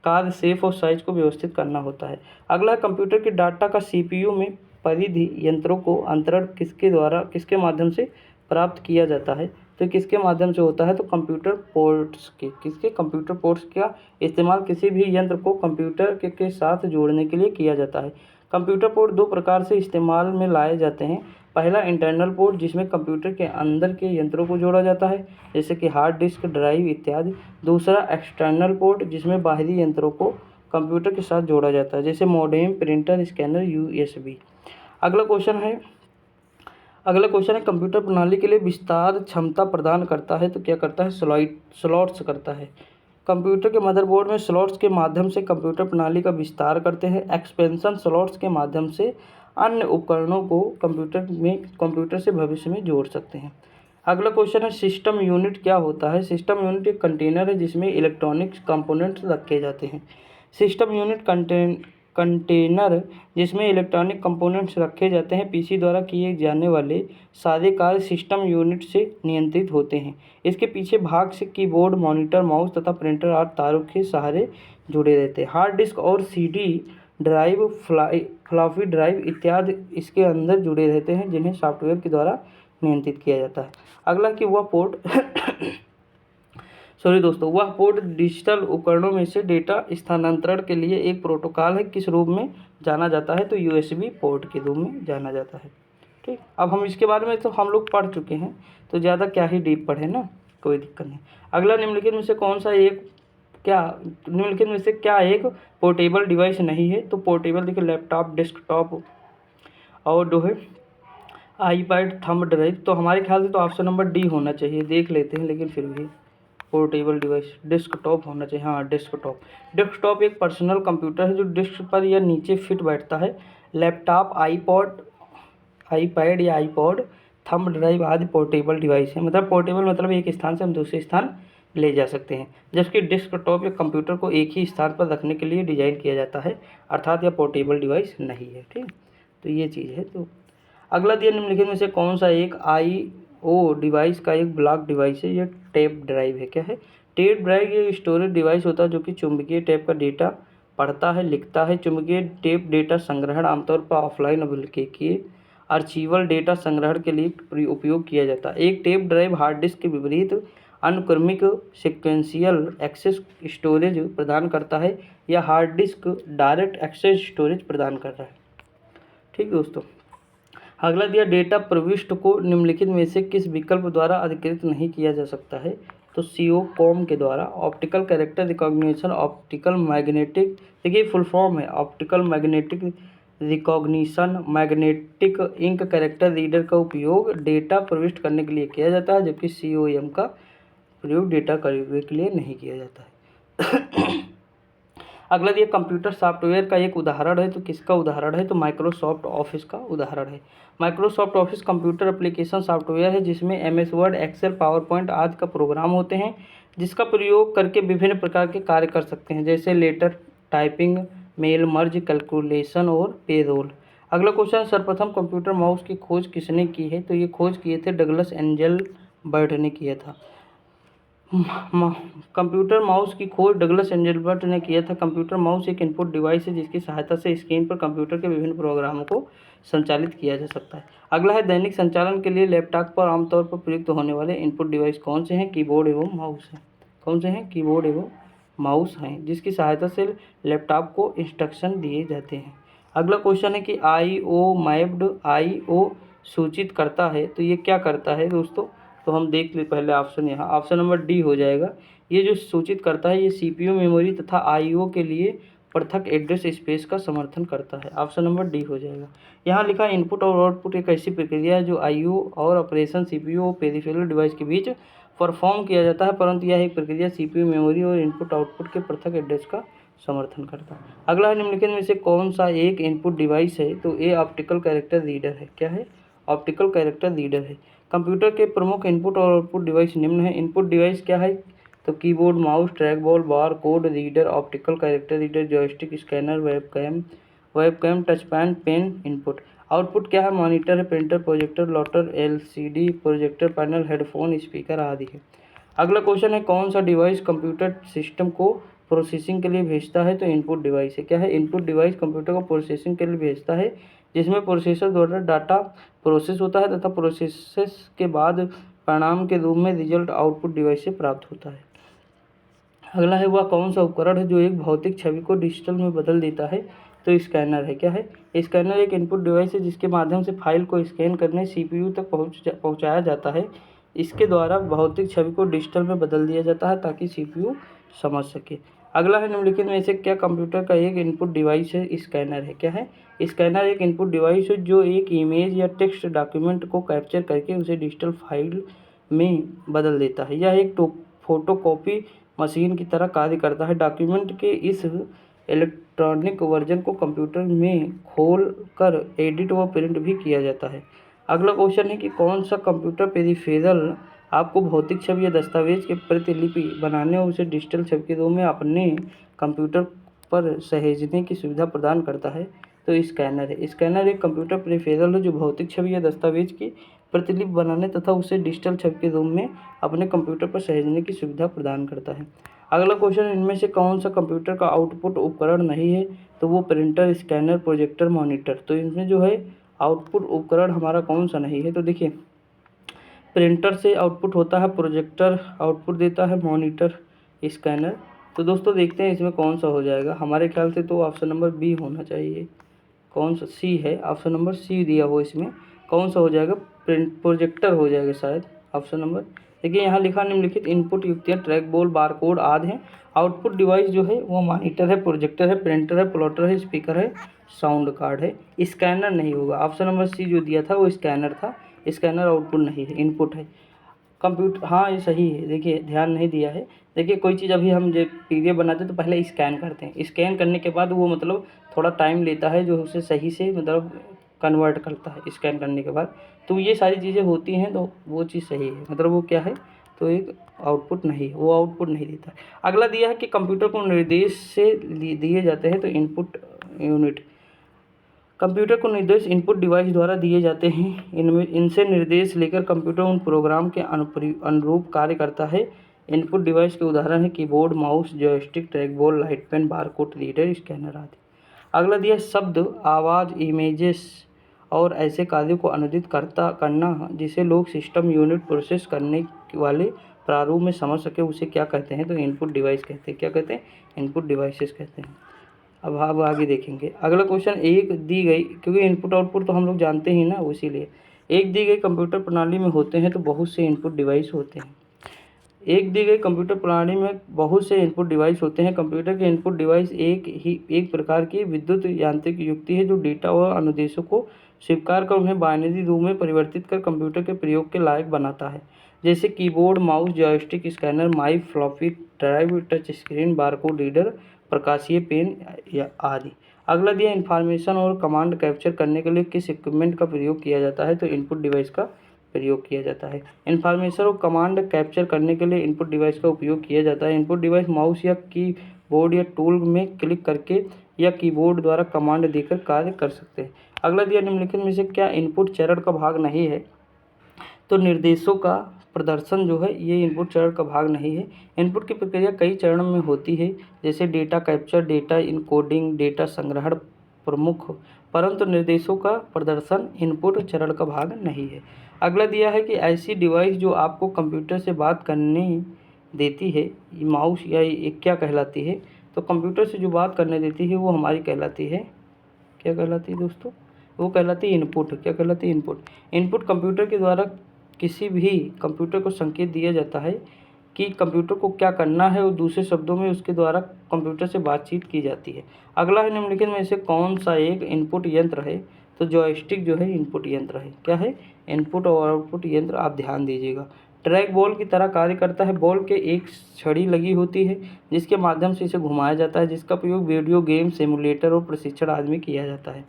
कार्य शेप और साइज को व्यवस्थित करना होता है। अगला है कंप्यूटर के डाटा का सीपीयू में परिधि यंत्रों को अंतरण किसके माध्यम से प्राप्त किया जाता है? तो किसके माध्यम से होता है? तो कंप्यूटर पोर्ट्स के। किसके? कंप्यूटर पोर्ट्स का इस्तेमाल किसी भी यंत्र को कंप्यूटर के साथ जोड़ने के लिए किया जाता है। कंप्यूटर पोर्ट 2 प्रकार से इस्तेमाल में लाए जाते हैं। पहला इंटरनल पोर्ट जिसमें कंप्यूटर के अंदर के यंत्रों को जोड़ा जाता है जैसे कि हार्ड डिस्क, ड्राइव इत्यादि। दूसरा एक्सटर्नल पोर्ट जिसमें बाहरी यंत्रों को कंप्यूटर के साथ जोड़ा जाता है जैसे मॉडेम, प्रिंटर, स्कैनर, यूएसबी। अगला क्वेश्चन है कंप्यूटर प्रणाली के लिए विस्तार क्षमता प्रदान करता है। तो क्या करता है? स्लॉट्स करता है। कंप्यूटर के मदरबोर्ड में स्लॉट्स के माध्यम से कंप्यूटर प्रणाली का विस्तार करते हैं। एक्सपेंशन स्लॉट्स के माध्यम से अन्य उपकरणों को कंप्यूटर से भविष्य में जोड़ सकते हैं। अगला क्वेश्चन है सिस्टम यूनिट क्या होता है? सिस्टम यूनिट एक कंटेनर है जिसमें इलेक्ट्रॉनिक्स कंपोनेंट्स रखे जाते हैं। सिस्टम यूनिट कंटेनर जिसमें इलेक्ट्रॉनिक कंपोनेंट्स रखे जाते हैं। पीसी द्वारा किए जाने वाले सारे कार्य सिस्टम यूनिट से नियंत्रित होते हैं। इसके पीछे भाग से कीबोर्ड, मॉनिटर, माउस तथा प्रिंटर आदि तारों के सहारे जुड़े रहते हैं। हार्ड डिस्क और सीडी ड्राइव, फ्लॉपी ड्राइव इत्यादि इसके अंदर जुड़े रहते हैं जिन्हें सॉफ्टवेयर के द्वारा नियंत्रित किया जाता है। अगला कि वह पोर्ट वह पोर्ट डिजिटल उपकरणों में से डेटा स्थानांतरण के लिए एक प्रोटोकॉल है। किस रूप में जाना जाता है? तो यूएसबी पोर्ट के रूप में जाना जाता है। ठीक, अब हम इसके बारे में तो हम लोग पढ़ चुके हैं, तो ज़्यादा क्या ही डीप पढ़े ना, कोई दिक्कत नहीं। अगला निम्नलिखित में से क्या एक पोर्टेबल डिवाइस नहीं है? तो पोर्टेबल देखिए लैपटॉप, डेस्कटॉप और जो है आईपैड, थंब ड्राइव। तो हमारे ख्याल से तो ऑप्शन नंबर डी होना चाहिए, देख लेते हैं लेकिन फिर भी पोर्टेबल डिवाइस डेस्कटॉप होना चाहिए। हाँ, डेस्कटॉप एक पर्सनल कंप्यूटर है जो डिस्क पर या नीचे फिट बैठता है। लैपटॉप, आईपैड या आईपॉड, थंब ड्राइव आदि पोर्टेबल डिवाइस है। मतलब पोर्टेबल मतलब एक स्थान से हम दूसरे स्थान ले जा सकते हैं, जबकि डेस्कटॉप या कंप्यूटर को एक ही स्थान पर रखने के लिए डिजाइन किया जाता है, अर्थात यह पोर्टेबल डिवाइस नहीं है। ठीक, तो ये चीज़ है। तो अगला दिया निम्नलिखित में से कौन सा एक IO डिवाइस का एक ब्लॉक डिवाइस है? ये टेप ड्राइव है। क्या है? टेप ड्राइव ये स्टोरेज डिवाइस होता है जो कि चुंबकीय टेप का डेटा पढ़ता है, लिखता है। चुंबकीय टेप डेटा संग्रहण आमतौर पर ऑफलाइन अभिलेखीय आर्चीवल डेटा संग्रहण के लिए उपयोग किया जाता है। एक टेप ड्राइव हार्ड डिस्क के विपरीत अनुक्रमिक सीक्वेंशियल एक्सेस स्टोरेज प्रदान करता है, या hard disk direct access storage प्रदान कर रहा है। ठीक दोस्तों, अगला दिया डेटा प्रविष्टि को निम्नलिखित में से किस विकल्प द्वारा अधिकृत नहीं किया जा सकता है? तो CO-COM के द्वारा। Optical character recognition, optical magnetic, देखिए फुल फॉर्म है optical magnetic recognition, magnetic ink character reader का उपयोग डेटा प्रविष्ट करने के लिए किया जाता है, जबकि COM का प्रयोग डेटा करने के लिए नहीं किया जाता है। अगला दिया कंप्यूटर सॉफ्टवेयर का एक उदाहरण है, तो किसका उदाहरण है? तो माइक्रोसॉफ्ट ऑफिस का उदाहरण है। Microsoft Office computer application software है जिसमें MS Word, Excel, PowerPoint आदि का प्रोग्राम होते हैं, जिसका प्रयोग करके विभिन्न प्रकार के कार्य कर सकते हैं, जैसे letter typing, mail merge, calculation और पेरोल। अगला क्वेश्चन, सर्वप्रथम कंप्यूटर माउस की खोज किसने की है? तो ये खोज किए थे डगलस एंजलबर्ट ने किया था। कंप्यूटर माउस की खोज डगलस एंजलबर्ट ने किया था। कंप्यूटर माउस एक इनपुट डिवाइस है जिसकी सहायता से स्क्रीन पर कंप्यूटर के विभिन्न प्रोग्रामों को संचालित किया जा सकता है। अगला है दैनिक संचालन के लिए लैपटॉप पर आमतौर पर प्रयुक्त होने वाले इनपुट डिवाइस कौन से हैं? कीबोर्ड एवं माउस हैं। कौन से हैं? कीबोर्ड एवं माउस हैं, जिसकी सहायता से लैपटॉप को इंस्ट्रक्शन दिए जाते हैं। अगला क्वेश्चन है कि IO मैप्ड IO सूचित करता है, तो ये क्या करता है दोस्तों? तो हम देख ले पहले ऑप्शन, यहाँ ऑप्शन नंबर डी हो जाएगा। ये जो सूचित करता है ये CPU मेमोरी तथा IO के लिए पृथक एड्रेस स्पेस का समर्थन करता है। ऑप्शन नंबर डी हो जाएगा। यहाँ लिखा इनपुट और आउटपुट एक ऐसी प्रक्रिया है जो IO और ऑपरेशन CPU और पेरिफेरल डिवाइस के बीच परफॉर्म किया जाता है, परंतु यह एक प्रक्रिया CPU मेमोरी और इनपुट आउटपुट के पृथक एड्रेस का समर्थन करता है। अगला है निम्नलिखित में से कौन सा एक इनपुट डिवाइस है? तो ये ऑप्टिकल कैरेक्टर रीडर है। क्या है? ऑप्टिकल कैरेक्टर रीडर है। कंप्यूटर के प्रमुख इनपुट और आउटपुट डिवाइस निम्न है। इनपुट डिवाइस क्या है? तो keyboard, mouse, track ball, bar code reader, optical character reader, joystick, scanner, webcam, touch pad, pen. Input output क्या है? मॉनिटर है, printer, projector, plotter, LCD projector panel, headphone, speaker आदि है। अगला क्वेश्चन है कौन सा डिवाइस कंप्यूटर सिस्टम को प्रोसेसिंग के लिए भेजता है? तो इनपुट डिवाइस है। क्या है? इनपुट डिवाइस कंप्यूटर को प्रोसेसिंग के लिए भेजता है, जिसमें प्रोसेसर द्वारा डाटा प्रोसेस होता है तथा प्रोसेस के बाद परिणाम के रूप में रिजल्ट आउटपुट डिवाइस से प्राप्त होता है। अगला है वह कौन सा उपकरण है जो एक भौतिक छवि को डिजिटल में बदल देता है? तो स्कैनर है। क्या है? स्कैनर एक इनपुट डिवाइस है जिसके माध्यम से फाइल को स्कैन करने CPU तक पहुंचाया जाता है। इसके द्वारा भौतिक छवि को डिजिटल में बदल दिया जाता है ताकि CPU समझ सके। अगला है निम्नलिखित में से क्या कंप्यूटर का एक इनपुट डिवाइस है? स्कैनर है। क्या है? स्कैनर एक इनपुट डिवाइस है जो एक इमेज या टेक्स्ट डॉक्यूमेंट को कैप्चर करके उसे डिजिटल फाइल में बदल देता है। यह एक फोटोकॉपी मशीन की तरह कार्य करता है। डॉक्यूमेंट के इस इलेक्ट्रॉनिक वर्जन को कंप्यूटर में खोल कर एडिट व प्रिंट भी किया जाता है। अगला क्वेश्चन है कि कौन सा कंप्यूटर पेरिफेरल आपको भौतिक छवि या दस्तावेज की प्रतिलिपि बनाने और उसे डिजिटल छवि के रूप में अपने कंप्यूटर पर सहेजने की सुविधा प्रदान करता है? तो स्कैनर है। स्कैनर एक कंप्यूटर पेरिफेरल है जो भौतिक छवि या दस्तावेज की प्रतिलिपि बनाने तथा उसे डिजिटल छवि के रूप में अपने कंप्यूटर पर सहेजने की सुविधा प्रदान करता है। अगला क्वेश्चन, इनमें से कौन सा कंप्यूटर का आउटपुट उपकरण नहीं है? तो वो प्रिंटर, स्कैनर, प्रोजेक्टर, मॉनिटर। तो इनमें जो है आउटपुट उपकरण हमारा कौन सा नहीं है? तो देखिए प्रिंटर से आउटपुट होता है, प्रोजेक्टर आउटपुट देता है, मॉनिटर, स्कैनर। तो दोस्तों देखते हैं इसमें कौन सा हो जाएगा। हमारे ख्याल से तो ऑप्शन नंबर बी होना चाहिए। कौन सा? सी है। ऑप्शन नंबर सी दिया हो, इसमें कौन सा हो जाएगा? प्रोजेक्टर हो जाएगा शायद। ऑप्शन नंबर देखिए यहाँ लिखा निम्नलिखित इनपुट युक्तियाँ ट्रैक बॉल, बारकोड आदि हैं। आउटपुट डिवाइस जो है वो मॉनिटर है, प्रोजेक्टर है, प्रिंटर है, प्लॉटर है, स्पीकर है, साउंड कार्ड है। स्कैनर नहीं होगा। ऑप्शन नंबर सी जो दिया था वो स्कैनर था। स्कैनर आउटपुट नहीं है, इनपुट है। कंप्यूटर, हाँ ये सही है। देखिए ध्यान नहीं दिया है। देखिए कोई चीज़ अभी हम जो PDF बनाते हैं तो पहले स्कैन करते हैं। स्कैन करने के बाद वो मतलब थोड़ा टाइम लेता है जो उसे सही से मतलब कन्वर्ट करता है स्कैन करने के बाद। तो ये सारी चीज़ें होती हैं तो वो चीज़ सही है, मतलब वो क्या है, तो एक आउटपुट नहीं, वो आउटपुट नहीं देता। अगला दिया है कि कंप्यूटर को निर्देश से दिए जाते हैं, तो इनपुट यूनिट। कंप्यूटर को निर्देश इनपुट डिवाइस द्वारा दिए जाते हैं, इनसे निर्देश लेकर कंप्यूटर उन प्रोग्राम के अनुरूप कार्य करता है। इनपुट डिवाइस के उदाहरण है keyboard, mouse, joystick, trackball, light pen, barcode reader, scanner आदि। अगला दिया शब्द, आवाज़, इमेजेस और ऐसे कार्यों को अनुदित करना जिसे लोग सिस्टम यूनिट प्रोसेस करने वाले प्रारूप में समझ सके, उसे क्या कहते हैं, तो इनपुट डिवाइस कहते हैं। क्या कहते हैं, इनपुट डिवाइसेस कहते हैं। अब हम आगे देखेंगे। अगला क्वेश्चन, एक दी गई, क्योंकि इनपुट आउटपुट तो हम लोग जानते ही ना, इसीलिए एक दी गई कंप्यूटर प्रणाली में होते हैं तो बहुत से इनपुट डिवाइस होते हैं। एक दी गई कंप्यूटर प्रणाली में बहुत से इनपुट डिवाइस होते हैं। कंप्यूटर के इनपुट डिवाइस एक प्रकार की विद्युत यांत्रिक युक्ति है जो डेटा और अनुदेशों को स्वीकार कर उन्हें बाइनरी रूप में परिवर्तित कर कंप्यूटर के प्रयोग के लायक बनाता है, जैसे keyboard, mouse, joystick, scanner, mic, floppy drive, touch screen, barcode reader, प्रकाशीय पेन या आदि। अगला दिया, इंफॉर्मेशन और कमांड कैप्चर करने के लिए किस इक्विपमेंट का प्रयोग किया जाता है, तो इनपुट डिवाइस का प्रयोग किया जाता है। इन्फॉर्मेशन और कमांड कैप्चर करने के लिए इनपुट डिवाइस का उपयोग किया जाता है। इनपुट डिवाइस माउस या कीबोर्ड या टूल में क्लिक करके या कीबोर्ड द्वारा कमांड देकर कार्य कर सकते हैं। अगला दिया, निम्नलिखित में से क्या इनपुट चरण का भाग नहीं है, तो निर्देशों का प्रदर्शन जो है ये इनपुट चरण का भाग नहीं है। इनपुट की प्रक्रिया कई चरणों में होती है, जैसे data capture, data encoding, data संग्रहण प्रमुख, परंतु निर्देशों का प्रदर्शन इनपुट चरण का भाग नहीं है। अगला दिया है कि ऐसी डिवाइस जो आपको कंप्यूटर से बात करने देती है, माउस या ये क्या कहलाती है, तो कंप्यूटर से जो बात करने देती है वो हमारी कहलाती है, क्या कहलाती है दोस्तों, वो कहलाती है इनपुट। क्या कहलाती है, इनपुट। इनपुट कंप्यूटर के द्वारा किसी भी कंप्यूटर को संकेत दिया जाता है कि कंप्यूटर को क्या करना है और दूसरे शब्दों में उसके द्वारा कंप्यूटर से बातचीत की जाती है। अगला है, निम्नलिखित में से कौन सा एक इनपुट यंत्र है, तो जॉयस्टिक जो है इनपुट यंत्र है। क्या है, इनपुट और आउटपुट यंत्र। आप ध्यान दीजिएगा, ट्रैक बॉल की तरह कार्य करता है। बॉल के एक छड़ी लगी होती है जिसके माध्यम से इसे घुमाया जाता है, जिसका प्रयोग वीडियो गेम, सिमुलेटर और प्रशिक्षण आदि में किया जाता है।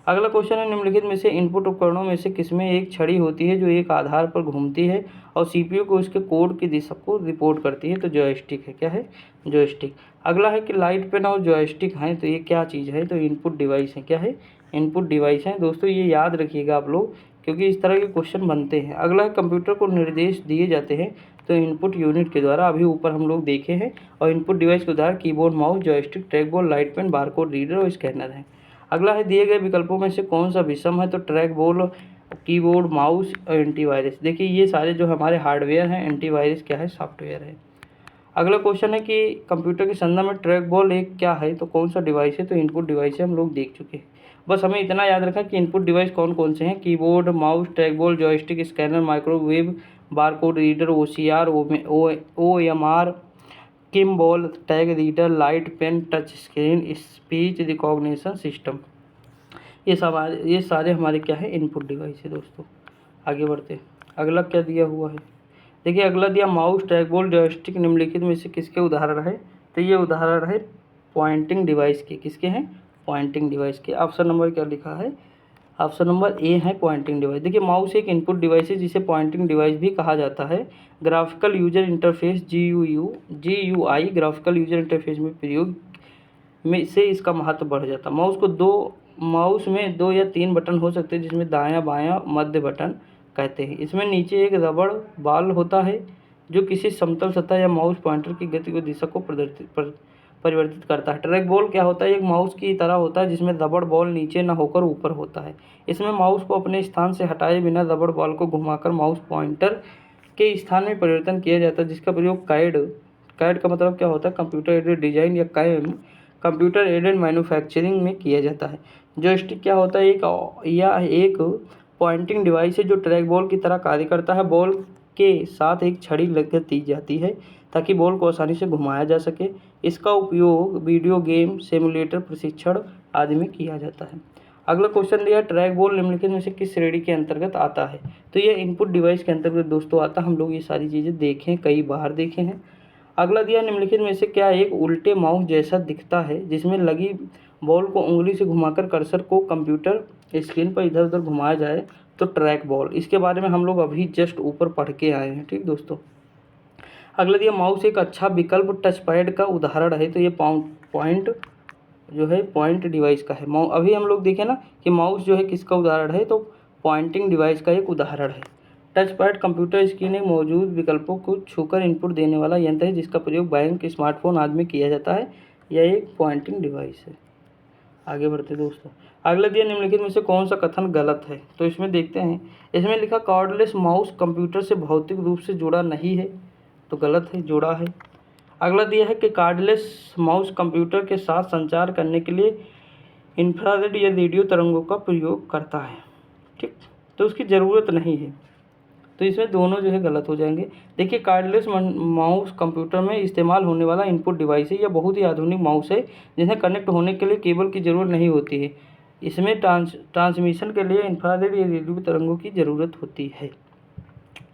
अगला क्वेश्चन है, निम्नलिखित में से इनपुट उपकरणों में से किसमें एक छड़ी होती है जो एक आधार पर घूमती है और सीपीयू को उसके कोड की दिशा को रिपोर्ट करती है, तो जॉयस्टिक है। क्या है, जॉयस्टिक। अगला है कि लाइट पेन और जॉयस्टिक हैं तो ये क्या चीज़ है, तो इनपुट डिवाइस है। क्या है, इनपुट डिवाइस हैं। दोस्तों ये याद रखिएगा आप लोग, क्योंकि इस तरह के क्वेश्चन बनते हैं। अगला है, कंप्यूटर को निर्देश दिए जाते हैं तो इनपुट यूनिट के द्वारा, अभी ऊपर हम लोग देखे हैं। और इनपुट डिवाइस के उदाहरण keyboard, mouse, joystick, trackball, light pen, barcode reader और स्कैनर है। अगला है, दिए गए विकल्पों में से कौन सा विषम है, तो ट्रैक बॉल, कीबोर्ड, माउस और एंटीवायरस। देखिए ये सारे जो हमारे हार्डवेयर हैं, एंटीवायरस क्या है, सॉफ्टवेयर है। अगला क्वेश्चन है कि कंप्यूटर के संदर्भ में ट्रैक बॉल एक क्या है, तो कौन सा डिवाइस है, तो इनपुट डिवाइस है, हम लोग देख चुके हैं। बस हमें इतना याद रखा कि इनपुट डिवाइस कौन कौन से हैं, keyboard, mouse, track ball, joystick, scanner, microwave, barcode reader, OCR, OMR, Kimball, tag reader, light pen, touch screen, speech recognition system. ये सारे हमारे क्या है, इनपुट डिवाइस है। दोस्तों आगे बढ़ते हैं, अगला क्या दिया हुआ है, देखिए अगला दिया, माउस, ट्रैकबॉल, जॉयस्टिक निम्नलिखित में से किसके उदाहरण है, तो ये उदाहरण है पॉइंटिंग डिवाइस के। किसके हैं, पॉइंटिंग डिवाइस के। ऑप्शन नंबर क्या लिखा है, ऑप्शन नंबर ए है पॉइंटिंग डिवाइस। देखिए माउस एक इनपुट डिवाइस है जिसे पॉइंटिंग डिवाइस भी कहा जाता है। Graphical user interface GUI graphical user interface में प्रयोग में से इसका महत्व बढ़ जाता है। माउस में 2 या 3 बटन हो सकते हैं, जिसमें दायां बायां मध्य बटन कहते हैं। इसमें नीचे एक रबड़ बॉल होता है जो किसी समतल सतह या माउस पॉइंटर की गति व दिशा को परिवर्तित करता है। ट्रैक बॉल क्या होता है, एक माउस की तरह होता है जिसमें रबड़ बॉल नीचे न होकर ऊपर होता है। इसमें माउस को अपने स्थान से हटाए बिना रबड़ बॉल को घुमाकर माउस पॉइंटर के स्थान में परिवर्तन किया जाता है, जिसका प्रयोग कैड का मतलब क्या होता है, कंप्यूटर एडेड डिजाइन या कैम, कंप्यूटर एडेड मैन्युफैक्चरिंग में किया जाता है। जॉयस्टिक क्या होता है, एक पॉइंटिंग डिवाइस है जो ट्रैक बॉल की तरह कार्य करता है। बॉल के साथ एक छड़ी लग दी जाती है ताकि बॉल को आसानी से घुमाया जा सके। इसका उपयोग वीडियो गेम, सिमुलेटर, प्रशिक्षण आदि में किया जाता है। अगला क्वेश्चन दिया, ट्रैक बॉल निम्नलिखित में से किस श्रेणी के अंतर्गत आता है, तो ये इनपुट डिवाइस के अंतर्गत दोस्तों आता है। हम लोग ये सारी चीज़ें देखें, कई बार देखे हैं। अगला दिया, निम्नलिखित में से क्या एक उल्टे माउस जैसा दिखता है जिसमें लगी बॉल को उंगली से घुमाकर कर्सर को कंप्यूटर स्क्रीन पर इधर उधर घुमाया जाए तो ट्रैक बॉल। इसके बारे में हम लोग अभी जस्ट ऊपर पढ़ के आए हैं। ठीक दोस्तों, अगला दिया माउस एक अच्छा विकल्प टच पैड का उदाहरण है। तो ये पॉइंट जो है पॉइंट डिवाइस का है। अभी हम लोग देखें ना कि माउस जो है किसका उदाहरण है, तो पॉइंटिंग डिवाइस का एक उदाहरण है। टच पैड कंप्यूटर स्क्रीन में मौजूद विकल्पों को छूकर इनपुट देने वाला यंत्र है जिसका प्रयोग बैंक, स्मार्टफोन आदि में किया जाता है। यह एक पॉइंटिंग डिवाइस है। आगे बढ़ते दोस्तों, अगला दिया निम्नलिखित में से कौन सा कथन गलत है। तो इसमें देखते हैं, इसमें लिखा कॉर्डलेस माउस कंप्यूटर से भौतिक रूप से जुड़ा नहीं है। तो गलत है, जुड़ा है। अगला दिया है कि कार्डलेस माउस कंप्यूटर के साथ संचार करने के लिए इंफ्रारेड या रेडियो तरंगों का प्रयोग करता है। ठीक, तो उसकी ज़रूरत नहीं है। तो इसमें दोनों जो है गलत हो जाएंगे। देखिए, कार्डलेस माउस कंप्यूटर में इस्तेमाल होने वाला इनपुट डिवाइस है। यह बहुत ही आधुनिक माउस है जिन्हें कनेक्ट होने के लिए केबल की ज़रूरत नहीं होती है। इसमें ट्रांसमिशन के लिए इंफ्रारेड या रेडियो तरंगों की ज़रूरत होती है।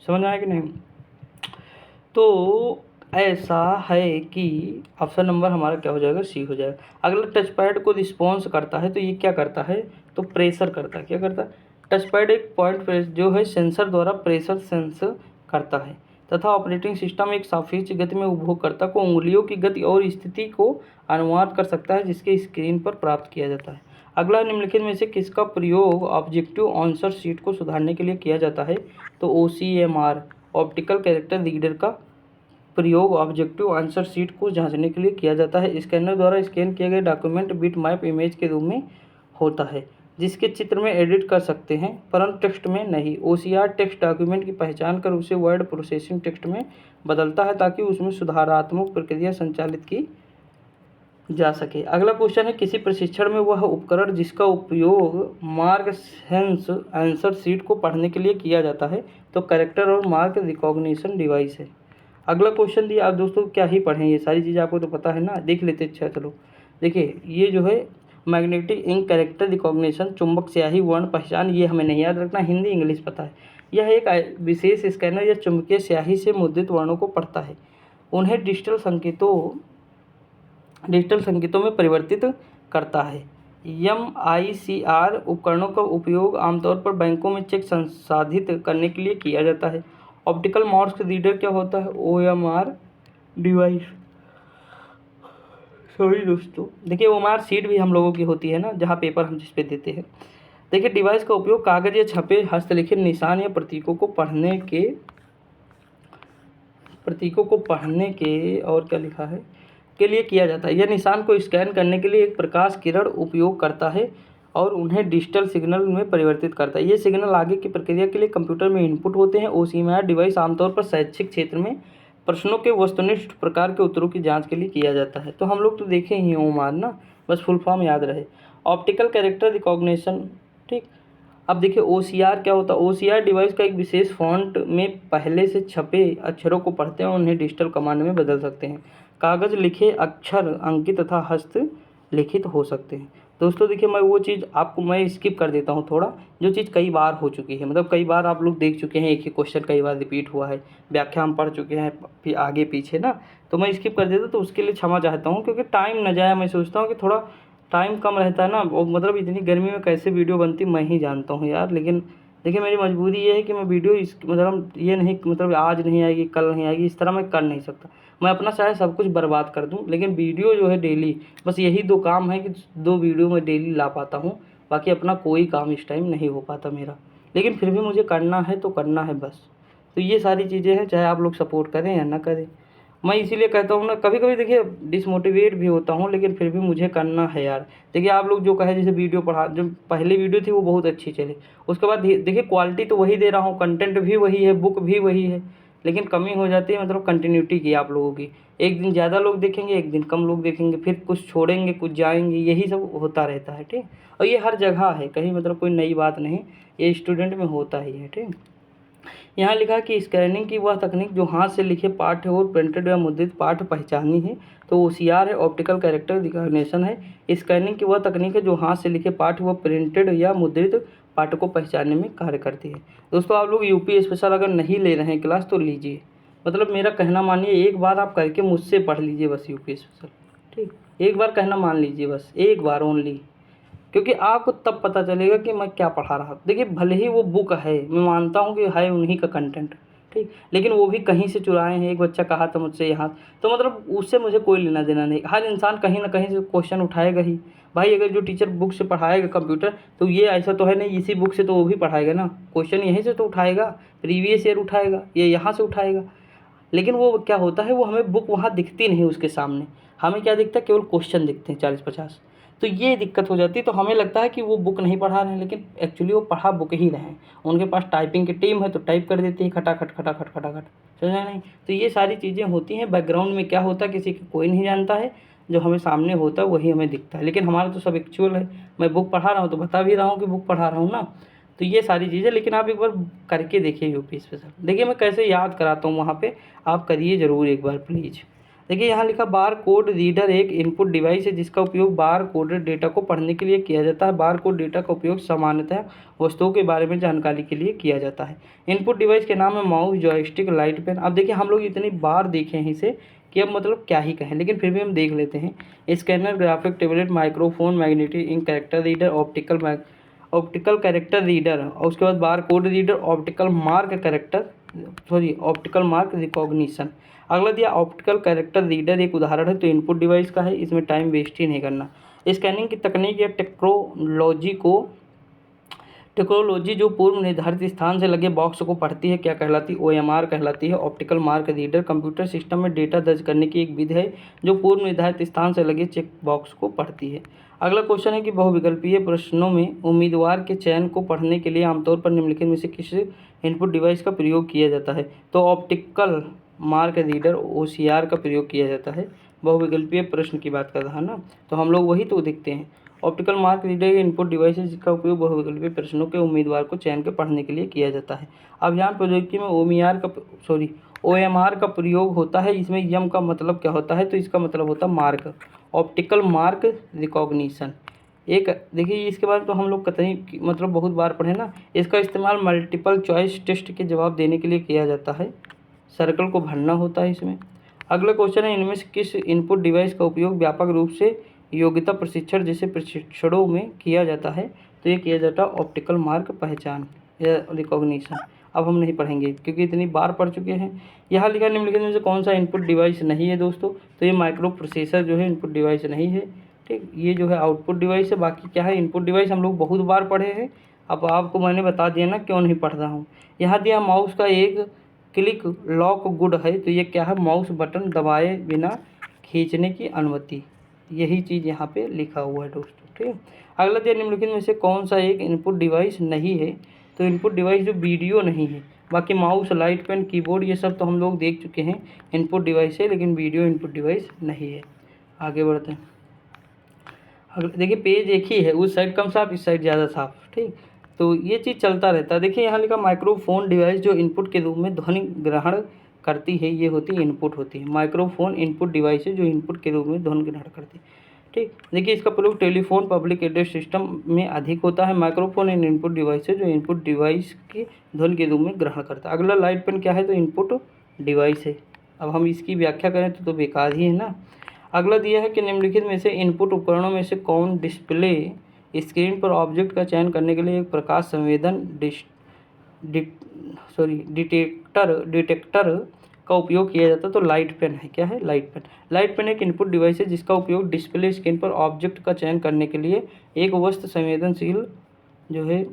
समझ आया कि नहीं। तो ऐसा है कि ऑप्शन नंबर हमारा क्या हो जाएगा, सी हो जाएगा। अगला टच पैड को रिस्पॉन्स करता है। तो ये क्या करता है, तो प्रेशर करता है। क्या करता है, टच पैड एक पॉइंट प्रेस जो है सेंसर द्वारा प्रेशर सेंस करता है तथा ऑपरेटिंग सिस्टम एक सापेक्ष गति में उपयोगकर्ता को उंगलियों की गति और स्थिति को अनुवाद कर सकता है जिसके स्क्रीन पर प्राप्त किया जाता है। अगला निम्नलिखित में से किसका प्रयोग ऑब्जेक्टिव आंसर शीट को सुधारने के लिए किया जाता है। तो OCMR ऑप्टिकल कैरेक्टर रीडर का प्रयोग ऑब्जेक्टिव आंसर शीट को जांचने के लिए किया जाता है। स्कैनर द्वारा स्कैन किए गए डॉक्यूमेंट बिट मैप इमेज के रूप में होता है जिसके चित्र में एडिट कर सकते हैं परंतु टेक्स्ट में नहीं। OCR टेक्स्ट डॉक्यूमेंट की पहचान कर उसे वर्ड प्रोसेसिंग टेक्स्ट में बदलता है ताकि उसमें सुधारात्मक प्रक्रिया संचालित की जा सके। अगला क्वेश्चन है, किसी प्रशिक्षण में वह उपकरण जिसका उपयोग मार्क सेंस आंसर शीट को पढ़ने के लिए किया जाता है। तो कैरेक्टर और मार्क रिकॉग्निशन डिवाइस है। अगला क्वेश्चन दिया, आप दोस्तों क्या ही पढ़ें, ये सारी चीज़ें आपको तो पता है ना, देख लेते। अच्छा चलो देखिए, ये जो है मैग्नेटिक इंक कैरेक्टर रिकॉग्निशन चुंबक स्याही वर्ण पहचान, ये हमें नहीं याद रखना, हिंदी इंग्लिश पता है। यह एक विशेष स्कैनर या चुंबकीय स्याही से मुद्रित वर्णों को पढ़ता है, उन्हें डिजिटल संकेतों में परिवर्तित करता है। MICR उपकरणों का उपयोग आमतौर पर बैंकों में चेक संसाधित करने के लिए किया जाता है। ऑप्टिकल माउस रीडर क्या होता है, OMR डिवाइस। सॉरी दोस्तों, देखिए OMR शीट भी हम लोगों की होती है ना, जहाँ पेपर हम जिस पे देते हैं। देखिए, डिवाइस का उपयोग कागज या छपे हस्तलिखित निशान या प्रतीकों को पढ़ने के और क्या लिखा है के लिए किया जाता है। यह निशान को स्कैन करने के लिए एक प्रकाश किरण उपयोग करता है और उन्हें डिजिटल सिग्नल में परिवर्तित करता है। ये सिग्नल आगे की प्रक्रिया के लिए कंप्यूटर में इनपुट होते हैं। OCMR डिवाइस आमतौर पर शैक्षिक क्षेत्र में प्रश्नों के वस्तुनिष्ठ प्रकार के उत्तरों की जांच के लिए किया जाता है। तो हम लोग तो देखे ही OMR ना, बस फुल फॉर्म याद रहे। ऑप्टिकल कैरेक्टर रिकॉग्निशन, ठीक। अब देखिए OCR क्या होता है। OCR डिवाइस का एक विशेष फॉन्ट में पहले से छपे अक्षरों को पढ़ते हैं और उन्हें डिजिटल कमांड में बदल सकते हैं। कागज लिखे अक्षर अंकित तथा हस्त लिखित हो सकते हैं। दोस्तों देखिए, मैं वो चीज़ आपको मैं स्किप कर देता हूँ थोड़ा, जो चीज़ कई बार हो चुकी है, मतलब कई बार आप लोग देख चुके हैं, एक ही क्वेश्चन कई बार रिपीट हुआ है, व्याख्या हम पढ़ चुके हैं फिर आगे पीछे ना, तो मैं स्किप कर देता, तो उसके लिए क्षमा चाहता हूँ क्योंकि टाइम न जाए। मैं सोचता हूँ कि थोड़ा टाइम कम रहता है ना, और मतलब इतनी गर्मी में कैसे वीडियो बनती मैं ही जानता हूँ यार। लेकिन देखिए, मेरी मजबूरी ये है कि मैं वीडियो मतलब ये नहीं, मतलब आज नहीं आएगी कल नहीं आएगी, इस तरह मैं कर नहीं सकता। मैं अपना चाहे सब कुछ बर्बाद कर दूं, लेकिन वीडियो जो है डेली, बस यही 2 काम है कि 2 वीडियो मैं डेली ला पाता हूं, बाकी अपना कोई काम इस टाइम नहीं हो पाता मेरा। लेकिन फिर भी मुझे करना है तो करना है बस। तो ये सारी चीज़ें हैं, चाहे आप लोग सपोर्ट करें या ना करें। मैं इसीलिए कहता हूँ ना, कभी कभी देखिए डिसमोटिवेट भी होता हूँ, लेकिन फिर भी मुझे करना है यार। देखिए, आप लोग जो कहे जैसे वीडियो पढ़ा, जो पहली वीडियो थी वो बहुत अच्छी चली, उसके बाद देखिए क्वालिटी तो वही दे रहा हूँ, कंटेंट भी वही है, बुक भी वही है, लेकिन कमी हो जाती है मतलब कंटिन्यूटी की आप लोगों की। एक दिन ज़्यादा लोग देखेंगे, एक दिन कम लोग देखेंगे, फिर कुछ छोड़ेंगे कुछ जाएंगे, यही सब होता रहता है, ठीक। और ये हर जगह है, कहीं मतलब कोई नई बात नहीं, ये स्टूडेंट में होता ही है, ठीक। यहाँ लिखा है कि स्कैनिंग की वह तकनीक जो हाथ से लिखे पाठ और प्रिंटेड या मुद्रित पाठ पहचानी है। तो OCR है, ऑप्टिकल कैरेक्टर रिकॉग्निशन है। स्कैनिंग की वह तकनीक है जो हाथ से लिखे पाठ व प्रिंटेड या मुद्रित पाठ को पहचानने में कार्य करती है। दोस्तों, आप लोग UP स्पेशल अगर नहीं ले रहे हैं क्लास तो लीजिए, मतलब मेरा कहना मानिए, एक बार आप करके मुझसे पढ़ लीजिए बस UP स्पेशल, ठीक, एक बार कहना मान लीजिए, बस एक बार ओनली, क्योंकि आपको तब पता चलेगा कि मैं क्या पढ़ा रहा। देखिए भले ही वो बुक है, मैं मानता हूँ कि है उन्हीं का कंटेंट, ठीक, लेकिन वो भी कहीं से चुराए हैं। एक बच्चा कहा था मुझसे यहाँ, तो मतलब उससे मुझे कोई लेना देना नहीं। हर इंसान कहीं ना कहीं से क्वेश्चन उठाएगा ही। भाई अगर जो टीचर बुक से पढ़ाएगा कंप्यूटर, तो ये ऐसा तो है नहीं इसी बुक से तो वो भी पढ़ाएगा ना, क्वेश्चन यहीं से तो उठाएगा, प्रीवियस ईयर उठाएगा, ये यहाँ से उठाएगा। लेकिन वो क्या होता है, वो हमें बुक वहाँ दिखती नहीं उसके सामने, हमें क्या दिखता है, केवल क्वेश्चन दिखते हैं 40-50। तो ये दिक्कत हो जाती है। तो हमें लगता है कि वो बुक नहीं पढ़ा रहे हैं, लेकिन एक्चुअली वो पढ़ा बुक ही रहे हैं। उनके पास टाइपिंग की टीम है तो टाइप कर देती है खटाखट खटाखट खटाखट, समझा नहीं। तो ये सारी चीज़ें होती हैं। बैकग्राउंड में क्या होता है किसी को कोई नहीं जानता है, जो हमें सामने होता है वही हमें दिखता है। लेकिन हमारा तो सब एक्चुअल है। मैं बुक पढ़ा रहा हूँ तो बता भी रहा हूँ कि बुक पढ़ा रहा हूँ ना। तो ये सारी चीज़ें, लेकिन आप एक बार करके देखिए यूपी स्पेशल। देखिए मैं कैसे याद कराता हूँ वहाँ पे, आप करिए ज़रूर एक बार प्लीज़। देखिए यहाँ लिखा बार कोड रीडर एक इनपुट डिवाइस है जिसका उपयोग बार कोडेड डेटा को पढ़ने के लिए किया जाता है। बार कोड डेटा का उपयोग सामान्यतः वस्तुओं के बारे में जानकारी के लिए किया जाता है। इनपुट डिवाइस के नाम है माउस, जॉयस्टिक, लाइट पेन। अब देखिए हम लोग इतनी बार देखे हैं इसे कि अब मतलब क्या ही कहें, लेकिन फिर भी हम देख लेते हैं। Scanner, graphic tablet, microphone, magnetic ink, character reader, optical character reader, और उसके बाद bar code reader, optical mark recognition. अगला दिया ऑप्टिकल कैरेक्टर रीडर एक उदाहरण है, तो इनपुट डिवाइस का है, इसमें टाइम वेस्ट ही नहीं करना। स्कैनिंग की तकनीक या टेक्नोलॉजी जो पूर्व निर्धारित स्थान से लगे बॉक्स को पढ़ती है क्या कहलाती है, OMR कहलाती है। Optical mark reader computer system में डेटा दर्ज करने की एक विधि है जो पूर्व निर्धारित स्थान से लगे चेक बॉक्स को पढ़ती है। अगला क्वेश्चन है कि बहुविकल्पीय प्रश्नों में उम्मीदवार के चयन को पढ़ने के लिए आमतौर पर निम्नलिखित में से किस इनपुट डिवाइस का प्रयोग किया जाता है, तो ऑप्टिकल मार्क रीडर OCR का प्रयोग किया जाता है। बहुविकल्पीय प्रश्न की बात कर रहा है ना, तो हम लोग वही तो देखते हैं। Optical mark reader input device है जिसका उपयोग बहुविकल्पीय प्रश्नों के उम्मीदवार को चयन के पढ़ने के लिए किया जाता है। अभियान प्रौद्योगिकी में OMR का प्रयोग होता है। इसमें यम का मतलब क्या होता है, तो इसका मतलब होता है मार्क, ऑप्टिकल मार्क रिकॉग्निशन। एक देखिए इसके बाद तो हम लोग कतई मतलब बहुत बार पढ़े ना। इसका इस्तेमाल मल्टीपल चॉइस टेस्ट के जवाब देने के लिए किया जाता है। सर्कल को भरना होता है इसमें। अगला क्वेश्चन है इनमें से किस इनपुट डिवाइस का उपयोग व्यापक रूप से योग्यता प्रशिक्षण जैसे प्रशिक्षणों में किया जाता है, तो ये किया जाता है ऑप्टिकल मार्क पहचान या रिकॉग्निशन। अब हम नहीं पढ़ेंगे क्योंकि इतनी बार पढ़ चुके हैं। यहाँ लिखा निम्नलिखित में से कौन सा इनपुट डिवाइस नहीं है दोस्तों, तो ये माइक्रो प्रोसेसर जो है इनपुट डिवाइस नहीं है, ठीक। ये जो है आउटपुट डिवाइस है। बाकी क्या है, इनपुट डिवाइस हम लोग बहुत बार पढ़े हैं। अब आपको मैंने बता दिया ना क्यों नहीं पढ़ रहा हूँ। यहाँ दिया माउस का एक क्लिक लॉक गुड है, तो ये क्या है, माउस बटन दबाए बिना खींचने की अनुमति। यही चीज़ यहाँ पे लिखा हुआ है दोस्तों, ठीक। अगला दिया निम्नलिखित में से कौन सा एक इनपुट डिवाइस नहीं है, तो इनपुट डिवाइस जो वीडियो नहीं है। बाकी माउस, लाइट पेन, कीबोर्ड ये सब तो हम लोग देख चुके हैं इनपुट डिवाइस है, लेकिन वीडियो इनपुट डिवाइस नहीं है। आगे बढ़ते हैं। अगला देखिए पेज एक ही है, उस साइड कम साफ, इस साइड ज़्यादा साफ, ठीक। तो ये चीज़ चलता रहता है। देखिए यहाँ लिखा माइक्रोफोन डिवाइस जो इनपुट के रूप में ध्वनि ग्रहण करती है, ये होती है इनपुट होती है। माइक्रोफोन इनपुट डिवाइस है जो इनपुट के रूप में ध्वनि ग्रहण करती है, ठीक। देखिए इसका प्रयोग टेलीफोन, पब्लिक एड्रेस सिस्टम में अधिक होता है। माइक्रोफोन इन इनपुट डिवाइस है जो इनपुट डिवाइस की ध्वनि के रूप में ग्रहण करता है। अगला लाइट पेन क्या है, तो इनपुट डिवाइस है। अब हम इसकी व्याख्या करें तो बेकार ही है ना। अगला दिया है कि निम्नलिखित में से इनपुट उपकरणों में से कौन डिस्प्ले स्क्रीन पर ऑब्जेक्ट का चयन करने के लिए एक प्रकाश संवेदन डिटेक्टर का उपयोग किया जाता है, तो लाइट पेन है। क्या है, लाइट पेन। लाइट पेन एक इनपुट डिवाइस है जिसका उपयोग डिस्प्ले स्क्रीन पर ऑब्जेक्ट का चयन करने के लिए एक वस्तु संवेदनशील जो है,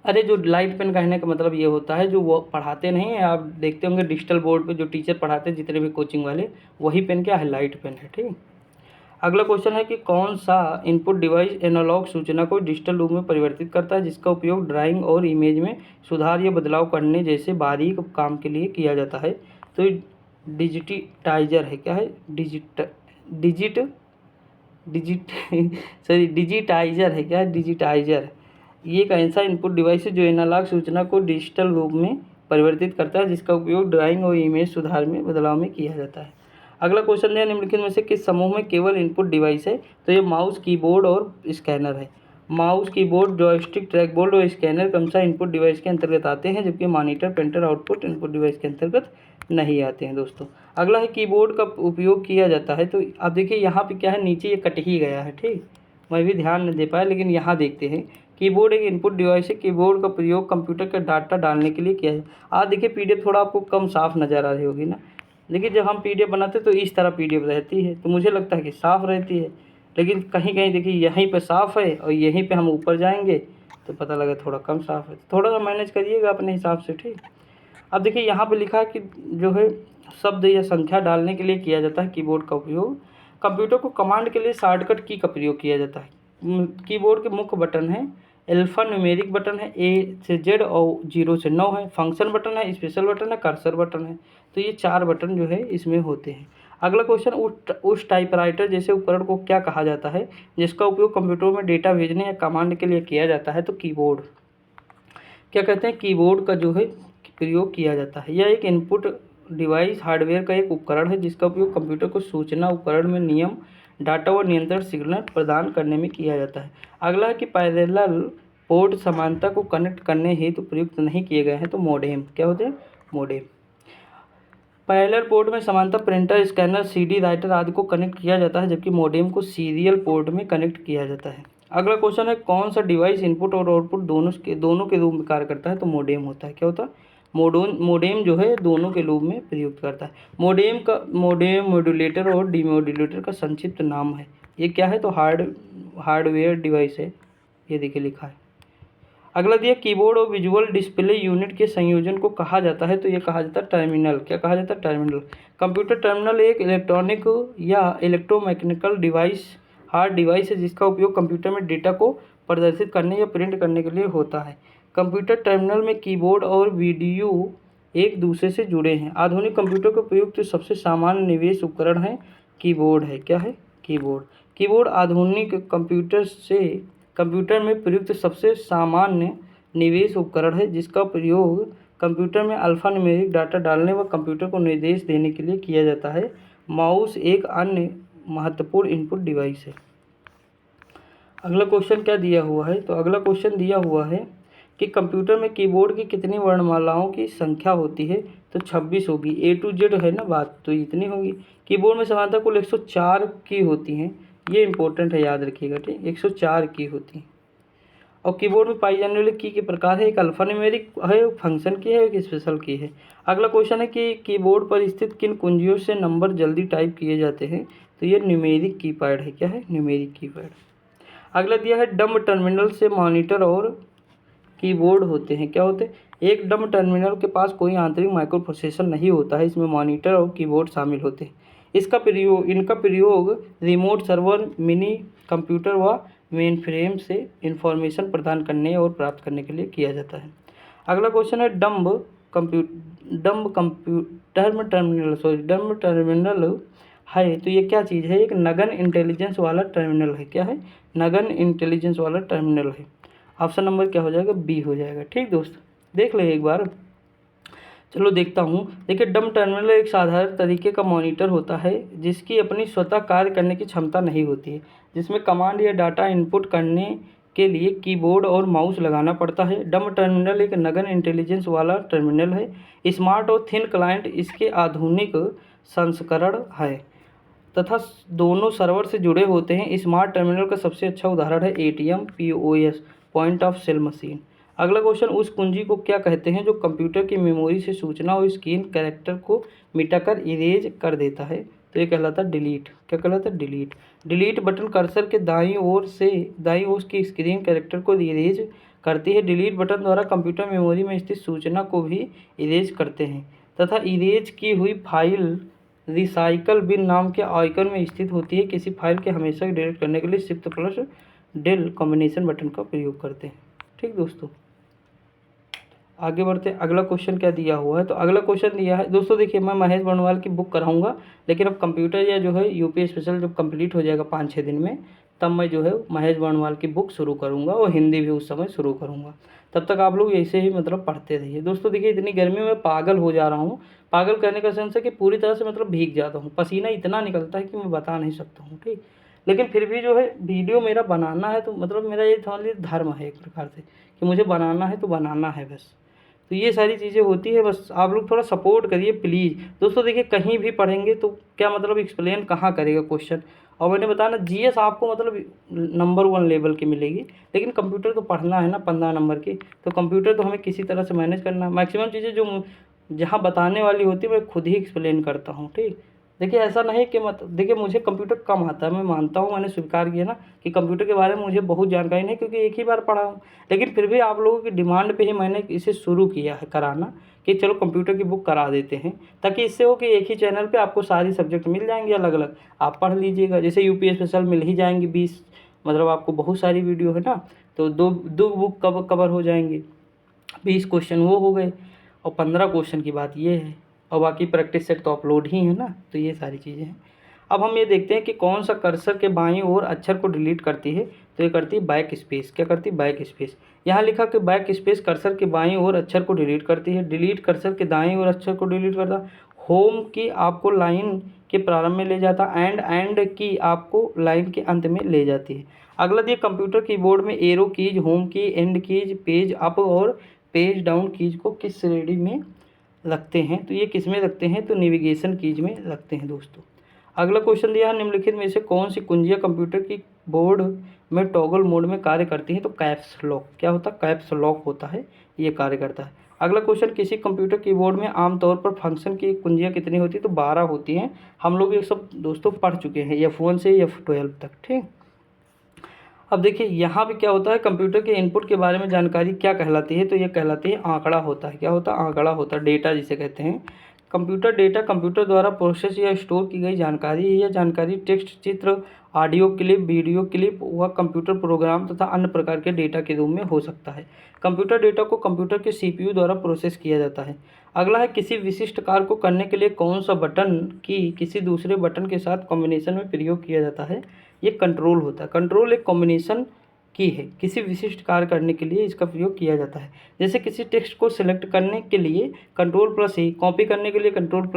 अरे जो लाइट पेन कहने का मतलब ये होता है, जो वो पढ़ाते नहीं है, आप देखते होंगे डिजिटल बोर्ड पे जो टीचर पढ़ाते हैं जितने भी कोचिंग वाले, वही पेन क्या है, लाइट पेन है, ठीक। अगला क्वेश्चन है कि कौन सा इनपुट डिवाइस एनालॉग सूचना को डिजिटल रूप में परिवर्तित करता है जिसका उपयोग ड्राइंग और इमेज में सुधार या बदलाव करने जैसे बारीक काम के लिए किया जाता है, तो डिजिटाइजर है। क्या है, डिजिटाइजर है। क्या है, डिजिटाइजर। ये एक ऐसा इनपुट डिवाइस है जो एनालॉग सूचना को डिजिटल रूप में परिवर्तित करता है जिसका उपयोग ड्राइंग और इमेज सुधार में बदलाव में किया जाता है। अगला क्वेश्चन है निम्नलिखित में से किस समूह में केवल इनपुट डिवाइस है, तो ये माउस, कीबोर्ड और स्कैनर है। माउस, कीबोर्ड, जॉयस्टिक, ट्रैकबॉल और स्कैनर क्रमशः इनपुट डिवाइस के अंतर्गत आते हैं, जबकि monitor, printer, output input device के अंतर्गत नहीं आते हैं दोस्तों। अगला है कीबोर्ड का उपयोग किया जाता है, तो अब देखिए यहाँ पे क्या है, नीचे ये कट ही गया है, ठीक, मैं भी ध्यान नहीं दे पाया, लेकिन यहाँ देखते हैं। कीबोर्ड एक इनपुट डिवाइस है, कीबोर्ड का प्रयोग कंप्यूटर का डाटा डालने के लिए किया है। आज देखिए पीडीएफ थोड़ा आपको कम साफ नज़र आ रही होगी ना, लेकिन जब हम पीडीएफ बनाते हैं तो इस तरह पीडीएफ रहती है, तो मुझे लगता है कि साफ़ रहती है, लेकिन कहीं कहीं देखिए यहीं पर साफ़ है और यहीं पे हम ऊपर जाएंगे तो पता लगा थोड़ा कम साफ़ है। थोड़ा सा मैनेज करिएगा अपने हिसाब से, ठीक। अब देखिए यहाँ पे लिखा है कि जो है शब्द या संख्या डालने के लिए किया जाता है कीबोर्ड का उपयोग। कंप्यूटर को कमांड के लिए शॉर्टकट की का प्रयोग किया जाता है। कीबोर्ड के मुख्य बटन है, अल्फा न्यूमेरिक बटन है, ए से जेड और 0 से 9 है, फंक्शन बटन है, स्पेशल बटन है, कर्सर बटन है। तो ये 4 बटन जो है इसमें होते हैं। अगला क्वेश्चन, उस टाइपराइटर जैसे उपकरण को क्या कहा जाता है जिसका उपयोग कंप्यूटर में डेटा भेजने या कमांड के लिए किया जाता है? तो कीबोर्ड क्या कहते हैं, कीबोर्ड का जो है प्रयोग किया जाता है। यह एक इनपुट डिवाइस हार्डवेयर का एक उपकरण है जिसका उपयोग कंप्यूटर को सूचना उपकरण में नियम, डाटा व नियंत्रण सिग्नल प्रदान करने में किया जाता है। अगला है कि पैरेलल पोर्ट समानता को कनेक्ट करने हेतु प्रयुक्त नहीं किए गए हैं, तो मोडेम क्या होते हैं, मोडेम। पैरेलल पोर्ट में समानता प्रिंटर, स्कैनर, सीडी राइटर आदि को कनेक्ट किया जाता है, जबकि मोडेम को सीरियल पोर्ट में कनेक्ट किया जाता है। अगला क्वेश्चन है, कौन सा डिवाइस इनपुट और आउटपुट दोनों के रूप में कार्य करता है? तो मोडेम होता है। क्या होता है, मोडेम जो है दोनों के रूप में प्रयुक्त करता है। मोडेम मॉड्यूलेटर और डीमॉड्यूलेटर का संक्षिप्त नाम है। ये क्या है, तो हार्डवेयर डिवाइस है, ये देखिए लिखा है। अगला दिया, कीबोर्ड और विजुअल डिस्प्ले यूनिट के संयोजन को कहा जाता है? तो ये कहा जाता है टर्मिनल। क्या कहा जाता है, टर्मिनल। कंप्यूटर टर्मिनल एक इलेक्ट्रॉनिक या इलेक्ट्रोमैकेनिकल डिवाइस, हार्ड डिवाइस है जिसका उपयोग कंप्यूटर में डेटा को प्रदर्शित करने या प्रिंट करने के लिए होता है। कंप्यूटर टर्मिनल में कीबोर्ड और वीडियो एक दूसरे से जुड़े हैं। आधुनिक कंप्यूटर को प्रयुक्त सबसे सामान्य निवेश उपकरण है कीबोर्ड है। क्या है, कीबोर्ड। कीबोर्ड आधुनिक कंप्यूटर में प्रयुक्त सबसे सामान्य निवेश उपकरण है जिसका प्रयोग कंप्यूटर में अल्फान्यूमेरिक डाटा डालने व कंप्यूटर को निर्देश देने के लिए किया जाता है। माउस एक अन्य महत्वपूर्ण इनपुट डिवाइस है। अगला क्वेश्चन क्या दिया हुआ है, तो अगला क्वेश्चन दिया हुआ है कि कंप्यूटर में कीबोर्ड की कितनी वर्णमालाओं की संख्या होती है? तो 26 होगी। A to Z है ना बात, तो इतनी होगी। कीबोर्ड में समानता कुल 104 की होती हैं, ये इंपॉर्टेंट है, याद रखिएगा, ठीक। 104 की होती हैं। और कीबोर्ड में पाई जाने वाली की के प्रकार है, एक अल्फान्यूमेरिक है, एक फंक्शन की है, एक स्पेशल की है। अगला क्वेश्चन है कि कीबोर्ड पर स्थित किन कुंजियों से नंबर जल्दी टाइप किए जाते हैं? तो ये न्यूमेरिक कीपैड है। क्या है, न्यूमेरिक कीपैड। अगला दिया है, डम्ब टर्मिनल से मॉनिटर और कीबोर्ड होते हैं। क्या होते हैं, एक डम्ब टर्मिनल के पास कोई आंतरिक माइक्रो प्रोसेसर नहीं होता है, इसमें मॉनिटर और कीबोर्ड शामिल होते हैं। इनका प्रयोग रिमोट सर्वर, मिनी कंप्यूटर व मेनफ्रेम से इंफॉर्मेशन प्रदान करने और प्राप्त करने के लिए किया जाता है। अगला क्वेश्चन है, डम्ब टर्मिनल है, तो ये क्या चीज़ है? एक नगन इंटेलिजेंस वाला टर्मिनल है। क्या है, नगन इंटेलिजेंस वाला टर्मिनल है। ऑप्शन नंबर क्या हो जाएगा, बी हो जाएगा, ठीक दोस्त। देख ले एक बार, चलो देखता हूँ। देखिए, डम्ब टर्मिनल एक साधारण तरीके का मॉनिटर होता है जिसकी अपनी स्वतः कार्य करने की क्षमता नहीं होती है, जिसमें कमांड या डाटा इनपुट करने के लिए कीबोर्ड और माउस लगाना पड़ता है। डम्ब टर्मिनल एक नगन इंटेलिजेंस वाला टर्मिनल है। स्मार्ट और थिन क्लाइंट इसके आधुनिक संस्करण है तथा दोनों सर्वर से जुड़े होते हैं। स्मार्ट टर्मिनल का सबसे अच्छा उदाहरण है ATM POS, point of sale machine. अगला क्वेश्चन, उस कुंजी को क्या कहते हैं जो कंप्यूटर की मेमोरी से सूचना और स्क्रीन कैरेक्टर को मिटाकर इरेज कर देता है? तो ये कहलाता है डिलीट। क्या कहलाता है, डिलीट। डिलीट बटन कर्सर के दाईं ओर की स्क्रीन कैरेक्टर को इरेज करती है। डिलीट बटन द्वारा कंप्यूटर मेमोरी में स्थित सूचना को भी इरेज करते हैं तथा इरेज की हुई फाइल रिसाइकल बिन नाम के आइकन में स्थित होती है। किसी फाइल के हमेशा डिलीट करने के लिए shift plus del combination button का प्रयोग करते हैं, ठीक दोस्तों। आगे बढ़ते हैं, अगला क्वेश्चन क्या दिया हुआ है, तो अगला क्वेश्चन दिया है दोस्तों, देखिए मैं महेश बर्णवाल की बुक कराऊंगा, लेकिन अब कंप्यूटर या जो है यूपी स्पेशल जब कंप्लीट हो जाएगा 5-6 दिन में, तब मैं जो है महेश बर्णवाल की बुक शुरू करूंगा और हिंदी भी उस समय शुरू करूंगा। तब तक आप लोग ऐसे ही मतलब पढ़ते रहिए दोस्तों। देखिए, इतनी गर्मी में पागल हो जा रहा हूँ। पागल करने का सेंस है कि पूरी तरह से मतलब भीग जाता हूँ, पसीना इतना निकलता है कि मैं बता नहीं सकता हूँ, ठीक। लेकिन फिर भी जो है वीडियो मेरा बनाना है, तो मतलब मेरा ये समझ लीजिए धर्म है एक प्रकार से कि मुझे बनाना है तो बनाना है बस। तो ये सारी चीज़ें होती है, बस आप लोग थोड़ा सपोर्ट करिए प्लीज़। दोस्तों देखिए कहीं भी पढ़ेंगे तो क्या मतलब एक्सप्लेन कहाँ करेगा क्वेश्चन, और मैंने बताया ना जीएस आपको मतलब नंबर 1 लेवल की मिलेगी, लेकिन कंप्यूटर तो पढ़ना है ना 15 नंबर की, तो कंप्यूटर तो हमें किसी तरह से मैनेज करना है। मैक्सिमम चीज़ें जो जहाँ बताने वाली होती है मैं खुद ही एक्सप्लेन करता हूँ, ठीक। देखिए ऐसा नहीं कि देखिए मुझे कंप्यूटर कम आता है, मैं मानता हूँ, मैंने स्वीकार किया ना कि कंप्यूटर के बारे में मुझे बहुत जानकारी नहीं, क्योंकि एक ही बार पढ़ा हूँ। लेकिन फिर भी आप लोगों की डिमांड पे ही मैंने इसे शुरू किया है कराना, कि चलो कंप्यूटर की बुक करा देते हैं, ताकि इससे हो कि एक ही चैनल पे आपको सारी सब्जेक्ट मिल जाएंगे अलग अलग, आप पढ़ लीजिएगा। जैसे यूपी स्पेशल मिल ही जाएंगी 20, मतलब आपको बहुत सारी वीडियो है ना, तो दो दो बुक कवर हो जाएंगी, 20 क्वेश्चन वो हो गए, और 15 क्वेश्चन की बात ये है, और बाकी प्रैक्टिस सेट तो अपलोड ही है ना। तो ये सारी चीज़ें हैं। अब हम ये देखते हैं कि कौन सा कर्सर के बाईं ओर अक्षर को डिलीट करती है, तो ये करती है बैक स्पेस। क्या करती है? Back space. यहाँ लिखा कि बैक स्पेस कर्सर के बाईं ओर अक्षर को डिलीट करती है। डिलीट कर्सर के दाईं ओर अक्षर को डिलीट करता। होम की आपको लाइन के प्रारंभ में ले जाता, एंड की आपको लाइन के अंत में ले जाती है। अगला दिया कंप्यूटर कीबोर्ड में एरो कीज, होम की, एंड कीज, पेज अप और पेज डाउन कीज को किस श्रेणी में लगते हैं, तो ये किस में लगते हैं, तो नेविगेशन कीज में लगते हैं दोस्तों। अगला क्वेश्चन दिया है निम्नलिखित में से कौन सी कुंजियाँ कंप्यूटर की बोर्ड में टॉगल मोड में कार्य करती है, तो कैप्स लॉक। क्या होता है? कैप्स लॉक होता है, ये कार्य करता है। अगला क्वेश्चन किसी कंप्यूटर कीबोर्ड में आमतौर पर फंक्शन की कुंजियाँ कितनी होती है, तो 12 होती हैं। हम लोग ये सब दोस्तों पढ़ चुके हैं F1 से F12 तक, ठीक। अब देखिए यहाँ पे क्या होता है, कंप्यूटर के इनपुट के बारे में जानकारी क्या कहलाती है, तो ये कहलाती है आंकड़ा होता है। क्या होता है? आंकड़ा होता है, डेटा जिसे कहते हैं। कंप्यूटर डेटा कंप्यूटर द्वारा प्रोसेस या स्टोर की गई जानकारी है। यह जानकारी टेक्स्ट, चित्र, ऑडियो क्लिप, वीडियो क्लिप व कंप्यूटर प्रोग्राम तथा अन्य प्रकार के डेटा के रूप में हो सकता है। कंप्यूटर डेटा को कंप्यूटर के सीपीयू द्वारा प्रोसेस किया जाता है। अगला है किसी विशिष्ट कार्य को करने के लिए कौन सा बटन की किसी दूसरे बटन के साथ कॉम्बिनेशन में प्रयोग किया जाता है, ये कंट्रोल होता है। कंट्रोल एक कॉम्बिनेशन की है, किसी विशिष्ट कार्य करने के लिए इसका प्रयोग किया जाता है। जैसे किसी टेक्स्ट को सिलेक्ट करने के लिए कंट्रोल+E, कॉपी करने के लिए कंट्रोल+,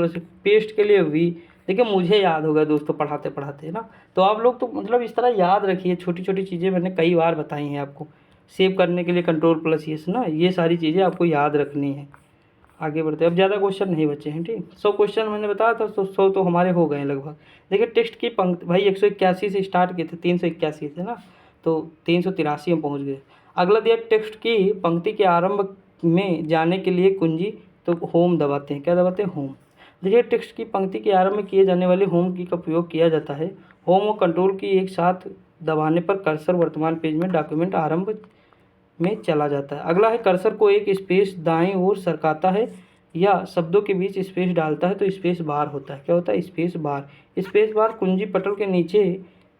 पेस्ट के लिए V। देखिए मुझे याद होगा दोस्तों पढ़ाते पढ़ाते ना, तो आप लोग तो मतलब इस तरह याद रखिए, छोटी छोटी चीज़ें मैंने कई बार बताई हैं आपको। सेव करने के लिए कंट्रोल+S ना, ये सारी चीज़ें आपको याद रखनी है। आगे बढ़ते हैं, अब ज़्यादा क्वेश्चन नहीं बचे हैं, ठीक। 100 क्वेश्चन मैंने बताया था, तो 100 तो हमारे हो गए लगभग। देखिए टेक्स्ट की पंक्ति भाई 181 से स्टार्ट किए थे, 381 थे ना, तो 383 में पहुंच गए। अगला दिया टेक्स्ट की पंक्ति के आरंभ में जाने के लिए कुंजी, तो होम दबाते हैं। क्या दबाते हैं? होम। देखिए टेक्स्ट की पंक्ति के आरंभ में किए जाने वाले होम की का प्रयोग किया जाता है। होम और कंट्रोल की एक साथ दबाने पर कर्सर वर्तमान पेज में डॉक्यूमेंट आरंभ में चला जाता है। अगला है कर्सर को एक स्पेस दाईं ओर सरकाता है या शब्दों के बीच स्पेस डालता है, तो स्पेस बार होता है। क्या होता है? Space bar. स्पेस बार कुंजी पटल के नीचे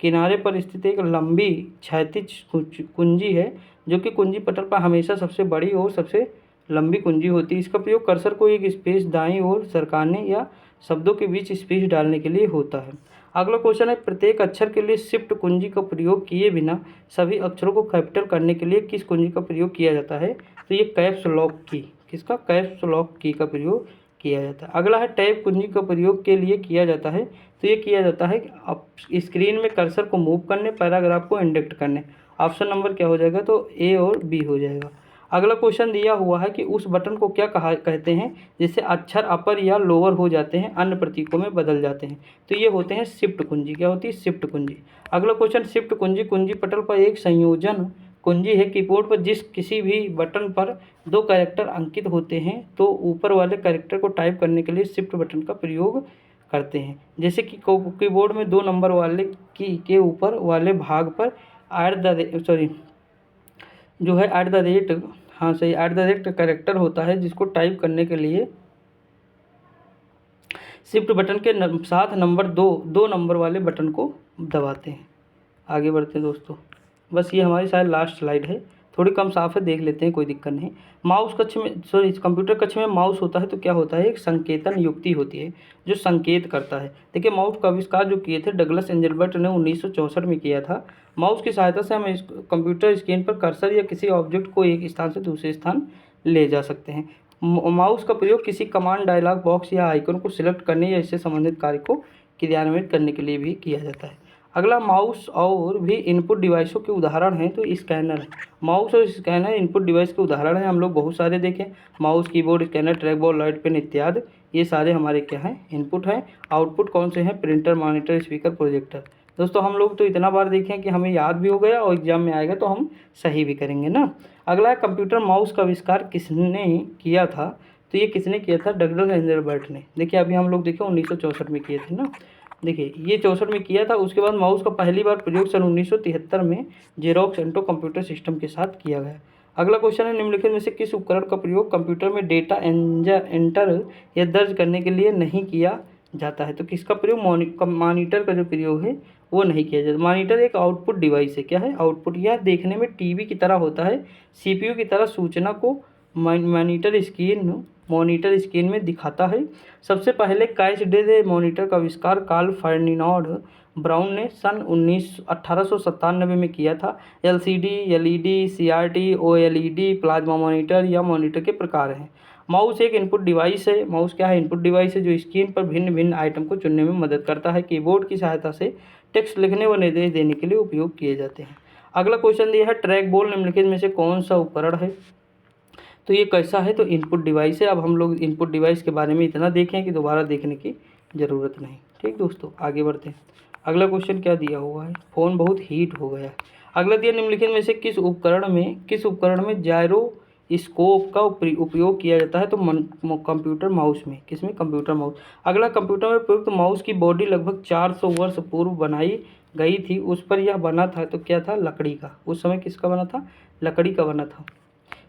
किनारे पर स्थित एक लंबी क्षैतिज कुंजी है, जो कि कुंजी पटल पर हमेशा सबसे बड़ी और सबसे लंबी कुंजी होती है। इसका प्रयोग कर्सर को एक स्पेस दाईं ओर सरकाने या शब्दों के बीच स्पेस डालने के लिए होता है। अगला क्वेश्चन है प्रत्येक अक्षर के लिए शिफ्ट कुंजी का प्रयोग किए बिना सभी अक्षरों को कैपिटल करने के लिए किस कुंजी का प्रयोग किया जाता है, तो ये कैप्स लॉक की। किसका? कैप्स लॉक की का प्रयोग किया जाता है। अगला है टैब कुंजी का प्रयोग के लिए किया जाता है, तो ये किया जाता है अब स्क्रीन में कर्सर को मूव करने, पैराग्राफ को इंडेक्ट करने। ऑप्शन नंबर क्या हो जाएगा, तो A और B हो जाएगा। अगला क्वेश्चन दिया हुआ है कि उस बटन को क्या कहते हैं जिससे अक्षर अपर या लोअर हो जाते हैं, अन्य प्रतीकों में बदल जाते हैं, तो ये होते हैं शिफ्ट कुंजी। क्या होती है? शिफ्ट कुंजी। अगला क्वेश्चन शिफ्ट कुंजी कुंजी पटल पर एक संयोजन कुंजी है। कीबोर्ड पर जिस किसी भी बटन पर 2 कैरेक्टर अंकित होते हैं, तो ऊपर वाले कैरेक्टर को टाइप करने के लिए शिफ्ट बटन का प्रयोग करते हैं। जैसे कि कीबोर्ड में 2 नंबर वाले की के ऊपर वाले भाग पर @ कैरेक्टर होता है, जिसको टाइप करने के लिए शिफ्ट बटन के साथ नंबर 2 नंबर वाले बटन को दबाते हैं। आगे बढ़ते हैं दोस्तों, बस ये हमारी शायद लास्ट स्लाइड है, थोड़ी कम साफ है, देख लेते हैं, कोई दिक्कत नहीं। माउस कक्ष में कंप्यूटर कक्ष में माउस होता है, तो क्या होता है? एक संकेतन युक्ति होती है जो संकेत करता है। देखिए माउस का आविष्कार जो किए थे डगलस एंजलबर्ट ने 1964 में किया था। माउस की सहायता से हम इस कंप्यूटर स्क्रीन पर कर्सर या किसी ऑब्जेक्ट को एक स्थान से दूसरे स्थान ले जा सकते हैं। माउस का प्रयोग किसी कमांड डायलॉग बॉक्स या आइकन को सिलेक्ट करने या इससे संबंधित कार्य को क्रियान्वित करने के लिए भी किया जाता है। अगला माउस और भी इनपुट डिवाइसों के उदाहरण हैं, तो स्कैनर है। माउस और स्कैनर इनपुट डिवाइस के उदाहरण हैं, हम लोग बहुत सारे देखें, mouse, keyboard, scanner, track ball, light pen इत्यादि, ये सारे हमारे क्या हैं, इनपुट हैं। आउटपुट कौन से हैं, प्रिंटर, मॉनिटर, स्पीकर, प्रोजेक्टर। दोस्तों हम लोग तो इतना बार देखें कि हमें याद भी हो गया और एग्जाम में आएगा तो हम सही भी करेंगे ना। अगला है कंप्यूटर माउस का आविष्कार किसने किया था, तो ये किसने किया था, डगलस एंजरबर्ट ने। देखिए अभी हम लोग देखें 1964 में किए थे ना, देखिए ये 64 में किया था। उसके बाद माउस का पहली बार प्रयोग सन 1973 में जेरोक्स एंटो कंप्यूटर सिस्टम के साथ किया गया। अगला क्वेश्चन है, निम्नलिखित में से किस उपकरण का प्रयोग कंप्यूटर में डेटा एंटर या दर्ज करने के लिए नहीं किया जाता है, तो किसका प्रयोग, मॉनिटर का जो प्रयोग है वो नहीं किया जाता। मॉनिटर एक आउटपुट डिवाइस है, क्या है, आउटपुट। यह देखने में टीवी की तरह होता है, सीपीयू की तरह सूचना को मॉनिटर स्क्रीन में दिखाता है। सबसे पहले कैशडेड मॉनिटर का आविष्कार कार्ल फर्डिनांड ब्राउन ने सन 1897 में किया था। LCD, LED, CRT, OLED, plasma monitor या मॉनिटर के प्रकार हैं। माउस एक इनपुट डिवाइस है। माउस क्या है, इनपुट डिवाइस है जो स्क्रीन पर भिन्न भिन्न आइटम को चुनने में मदद करता है। कीबोर्ड की सहायता से टेक्स्ट लिखने व निर्देश देने के लिए उपयोग किए जाते हैं। अगला क्वेश्चन दिया है, ट्रैक बॉल निम्नलिखित में से कौन सा उपकरण है, तो ये कैसा है, तो इनपुट डिवाइस है। अब हम लोग इनपुट डिवाइस के बारे में इतना देखें कि दोबारा देखने की ज़रूरत नहीं। ठीक दोस्तों, आगे बढ़ते हैं। अगला क्वेश्चन क्या दिया हुआ है, फ़ोन बहुत हीट हो गया है। अगला दिया, निम्नलिखित में से किस उपकरण में जायरो स्कोप का उपयोग किया जाता है, तो कंप्यूटर माउस में। किसमें, कंप्यूटर माउस। अगला, कंप्यूटर में प्रयुक्त माउस की बॉडी लगभग 400 वर्ष पूर्व बनाई गई थी, उस पर यह बना था तो क्या था, लकड़ी का। उस समय किसका बना था, लकड़ी का बना था।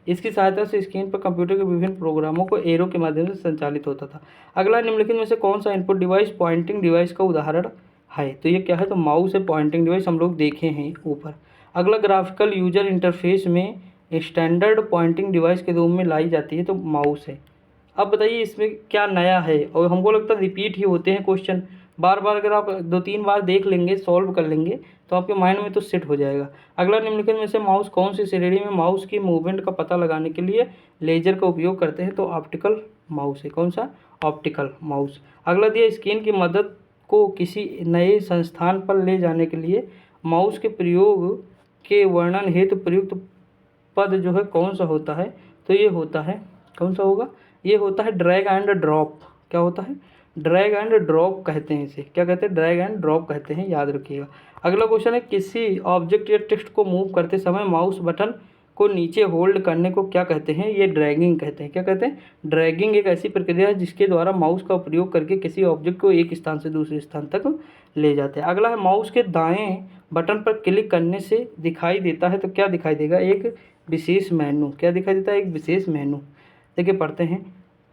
इसकी सहायता से स्क्रीन पर कंप्यूटर के विभिन्न प्रोग्रामों को एरो के माध्यम से संचालित होता था। अगला, निम्नलिखित में से कौन सा इनपुट डिवाइस पॉइंटिंग डिवाइस का उदाहरण है, तो ये क्या है, तो माउस है, पॉइंटिंग डिवाइस हम लोग देखे हैं ऊपर। अगला, ग्राफिकल यूजर इंटरफेस में स्टैंडर्ड पॉइंटिंग डिवाइस के रूप में लाई जाती है, तो माउस है। अब बताइए इसमें क्या नया है, और हमको लगता है रिपीट ही होते हैं क्वेश्चन, बार बार अगर आप 2-3 बार देख लेंगे, सॉल्व कर लेंगे तो आपके माइंड में तो सेट हो जाएगा। अगला, निम्नलिखित में से माउस कौन सी श्रेणी में माउस की मूवमेंट का पता लगाने के लिए लेजर का उपयोग करते हैं, तो ऑप्टिकल माउस है। कौन सा, ऑप्टिकल माउस। अगला दिया, स्क्रीन की मदद को किसी नए संस्थान पर ले जाने के लिए माउस के प्रयोग के वर्णन हेतु प्रयुक्त पद जो है कौन सा होता है, तो ये होता है, कौन सा होगा, ये होता है ड्रैग एंड ड्रॉप। क्या होता है, ड्रैग एंड ड्रॉप कहते हैं इसे। क्या कहते हैं, ड्रैग एंड ड्रॉप कहते हैं, याद रखिएगा। अगला क्वेश्चन है, किसी ऑब्जेक्ट या टेक्स्ट को मूव करते समय माउस बटन को नीचे होल्ड करने को क्या कहते हैं, ये ड्रैगिंग कहते हैं। क्या कहते हैं, ड्रैगिंग एक ऐसी प्रक्रिया है जिसके द्वारा माउस का प्रयोग करके किसी ऑब्जेक्ट को एक स्थान से दूसरे स्थान तक ले जाते हैं। अगला है, माउस के दाएं बटन पर क्लिक करने से दिखाई देता है, तो क्या दिखाई देगा, एक विशेष मेनू। क्या दिखाई देता है, एक विशेष मेनू। देखिए पढ़ते हैं,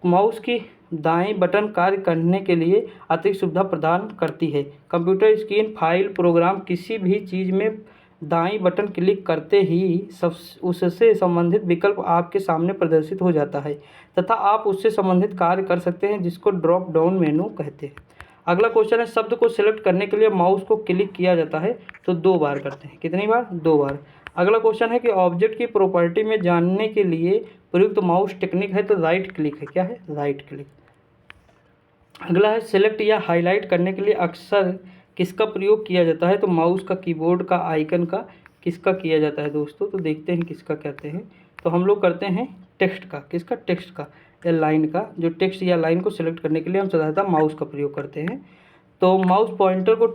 माउस की दाएं बटन कार्य करने के लिए अतिरिक्त सुविधा प्रदान करती है। कंप्यूटर स्क्रीन, फाइल, प्रोग्राम, किसी भी चीज़ में दाईं बटन क्लिक करते ही उससे संबंधित विकल्प आपके सामने प्रदर्शित हो जाता है तथा आप उससे संबंधित कार्य कर सकते हैं, जिसको ड्रॉप डाउन मेनू कहते हैं। अगला क्वेश्चन है, शब्द को सिलेक्ट करने के लिए माउस को क्लिक किया जाता है, तो 2 बार करते हैं। कितनी बार, 2 बार। अगला क्वेश्चन है कि ऑब्जेक्ट की प्रॉपर्टी में जानने के लिए प्रयुक्त माउस टेक्निक है, तो राइट क्लिक है। क्या है, राइट क्लिक। अगला है, सिलेक्ट या हाईलाइट करने के लिए अक्सर किसका प्रयोग किया जाता है, तो माउस का, कीबोर्ड का, आइकन का, किसका किया जाता है दोस्तों, तो देखते हैं किसका कहते हैं। तो हम लोग करते हैं टेक्स्ट का। किसका, टेक्स्ट का या लाइन का। जो टेक्स्ट या लाइन को सिलेक्ट करने के लिए हम साधारणतः माउस का प्रयोग करते हैं। तो माउस पॉइंटर को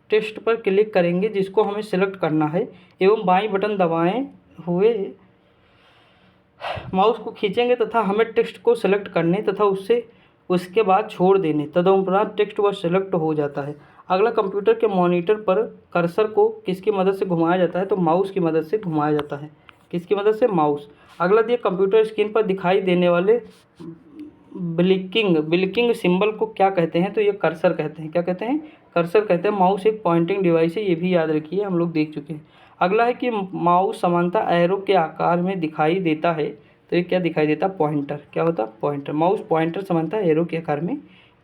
टेक्स्ट पर क्लिक करेंगे जिसको हमें सिलेक्ट करना है, एवं बाईं बटन दबाए हुए माउस को खींचेंगे तथा हमें टेक्स्ट को सिलेक्ट करने तथा उसके बाद छोड़ देने, तदुपरांत टेक्स्ट वह सिलेक्ट हो जाता है। अगला, कंप्यूटर के मॉनिटर पर कर्सर को किसकी मदद से घुमाया जाता है, तो माउस की मदद से घुमाया जाता है। किसकी मदद से, माउस। अगला दिया, कंप्यूटर स्क्रीन पर दिखाई देने वाले ब्लिंकिंग सिंबल को क्या कहते हैं, तो ये कर्सर कहते हैं। क्या कहते हैं, कर्सर कहते हैं। माउस एक पॉइंटिंग डिवाइस है, ये भी याद रखिए, हम लोग देख चुके हैं। अगला है कि माउस सामान्यतः एरो के आकार में दिखाई देता है, तो ये क्या दिखाई देता, पॉइंटर। क्या होता, पॉइंटर। माउस पॉइंटर सामान्यतः एरो के आकार में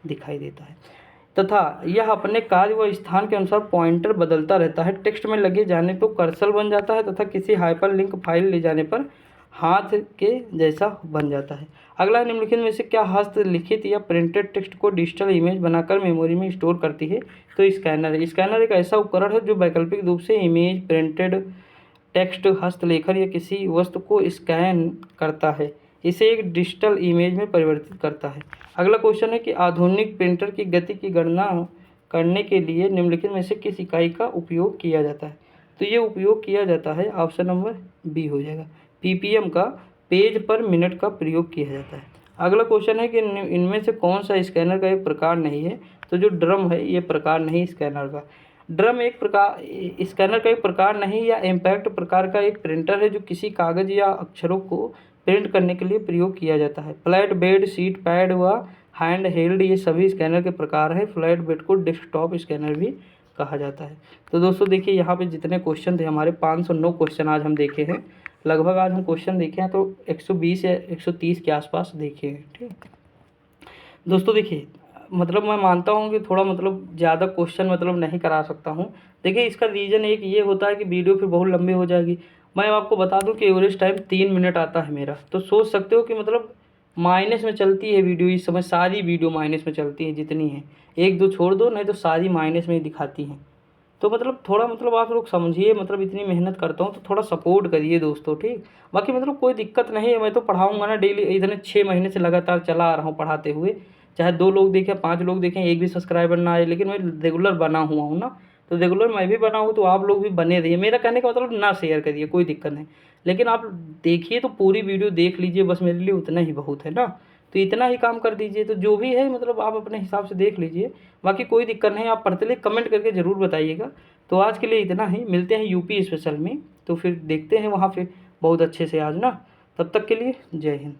दिखाई देता है तथा यह अपने कार्य व स्थान के अनुसार पॉइंटर बदलता रहता है। टेक्स्ट में लगे जाने पर कर्सर बन जाता है तथा किसी हाइपरलिंक फाइल ले जाने पर हाथ के जैसा बन जाता है। अगला, निम्नलिखित में से क्या हस्तलिखित या प्रिंटेड टेक्स्ट को डिजिटल इमेज बनाकर मेमोरी में स्टोर करती है? तो स्कैनर है। स्कैनर एक ऐसा उपकरण है जो वैकल्पिक रूप से इमेज, प्रिंटेड टेक्स्ट, हस्तलेखन या किसी वस्तु को स्कैन करता है, इसे एक डिजिटल इमेज में परिवर्तित करता है। अगला क्वेश्चन है कि आधुनिक प्रिंटर की गति की गणना करने के लिए निम्नलिखित में से किस इकाई का उपयोग किया जाता है? तो ये उपयोग किया जाता है, ऑप्शन नंबर बी हो जाएगा, पीपीएम का, पेज पर मिनट का प्रयोग किया जाता है। अगला क्वेश्चन है कि इनमें से कौन सा स्कैनर का एक प्रकार नहीं है? तो जो ड्रम है ये प्रकार नहीं स्कैनर का। ड्रम एक प्रकार स्कैनर का एक प्रकार नहीं या इम्पैक्ट प्रकार का एक प्रिंटर है जो किसी कागज या अक्षरों को प्रिंट करने के लिए प्रयोग किया जाता है। फ्लैट बेड, शीट पैड व हैंड हेल्ड ये सभी स्कैनर के प्रकार हैं। फ्लैट बेड को डेस्कटॉप स्कैनर भी कहा जाता है। तो दोस्तों देखिए, यहाँ पे जितने क्वेश्चन थे हमारे 509 क्वेश्चन आज हम देखे हैं। लगभग आज हम क्वेश्चन देखे हैं तो 120 या 130 के आसपास देखे हैं। ठीक दोस्तों, देखिए मतलब मैं मानता हूँ कि थोड़ा मतलब ज़्यादा क्वेश्चन मतलब नहीं करा सकता हूँ। देखिए इसका रीज़न एक ये होता है कि वीडियो फिर बहुत लंबी हो जाएगी। मैं आपको बता दूं कि एवरेज टाइम 3 मिनट आता है मेरा, तो सोच सकते हो कि मतलब माइनस में चलती है वीडियो इस समय। सारी वीडियो माइनस में चलती है जितनी है, एक दो छोड़ दो, नहीं तो सारी माइनस में ही दिखाती हैं। तो मतलब थोड़ा मतलब आप लोग समझिए, मतलब इतनी मेहनत करता हूँ तो थोड़ा सपोर्ट करिए दोस्तों। ठीक, बाकी मतलब कोई दिक्कत नहीं है, मैं तो पढ़ाऊँगा ना डेली। इतने 6 महीने से लगातार चला आ रहा हूँ पढ़ाते हुए, चाहे 2 लोग देखें, 5 लोग देखें, एक भी सब्सक्राइबर ना आए, लेकिन मैं रेगुलर बना हुआ हूँ ना। तो रेगुलर मैं भी बना हूँ तो आप लोग भी बने रहिए। मेरा कहने का मतलब ना शेयर करिए, कोई दिक्कत नहीं, लेकिन आप देखिए तो पूरी वीडियो देख लीजिए, बस मेरे लिए उतना ही बहुत है ना। तो इतना ही काम कर दीजिए, तो जो भी है मतलब आप अपने हिसाब से देख लीजिए। बाकी कोई दिक्कत नहीं, आप पढ़ते लिए कमेंट करके ज़रूर बताइएगा। तो आज के लिए इतना ही, मिलते हैं यूपी स्पेशल में, तो फिर देखते हैं वहाँ पे बहुत अच्छे से आज ना। तब तक के लिए जय हिंद।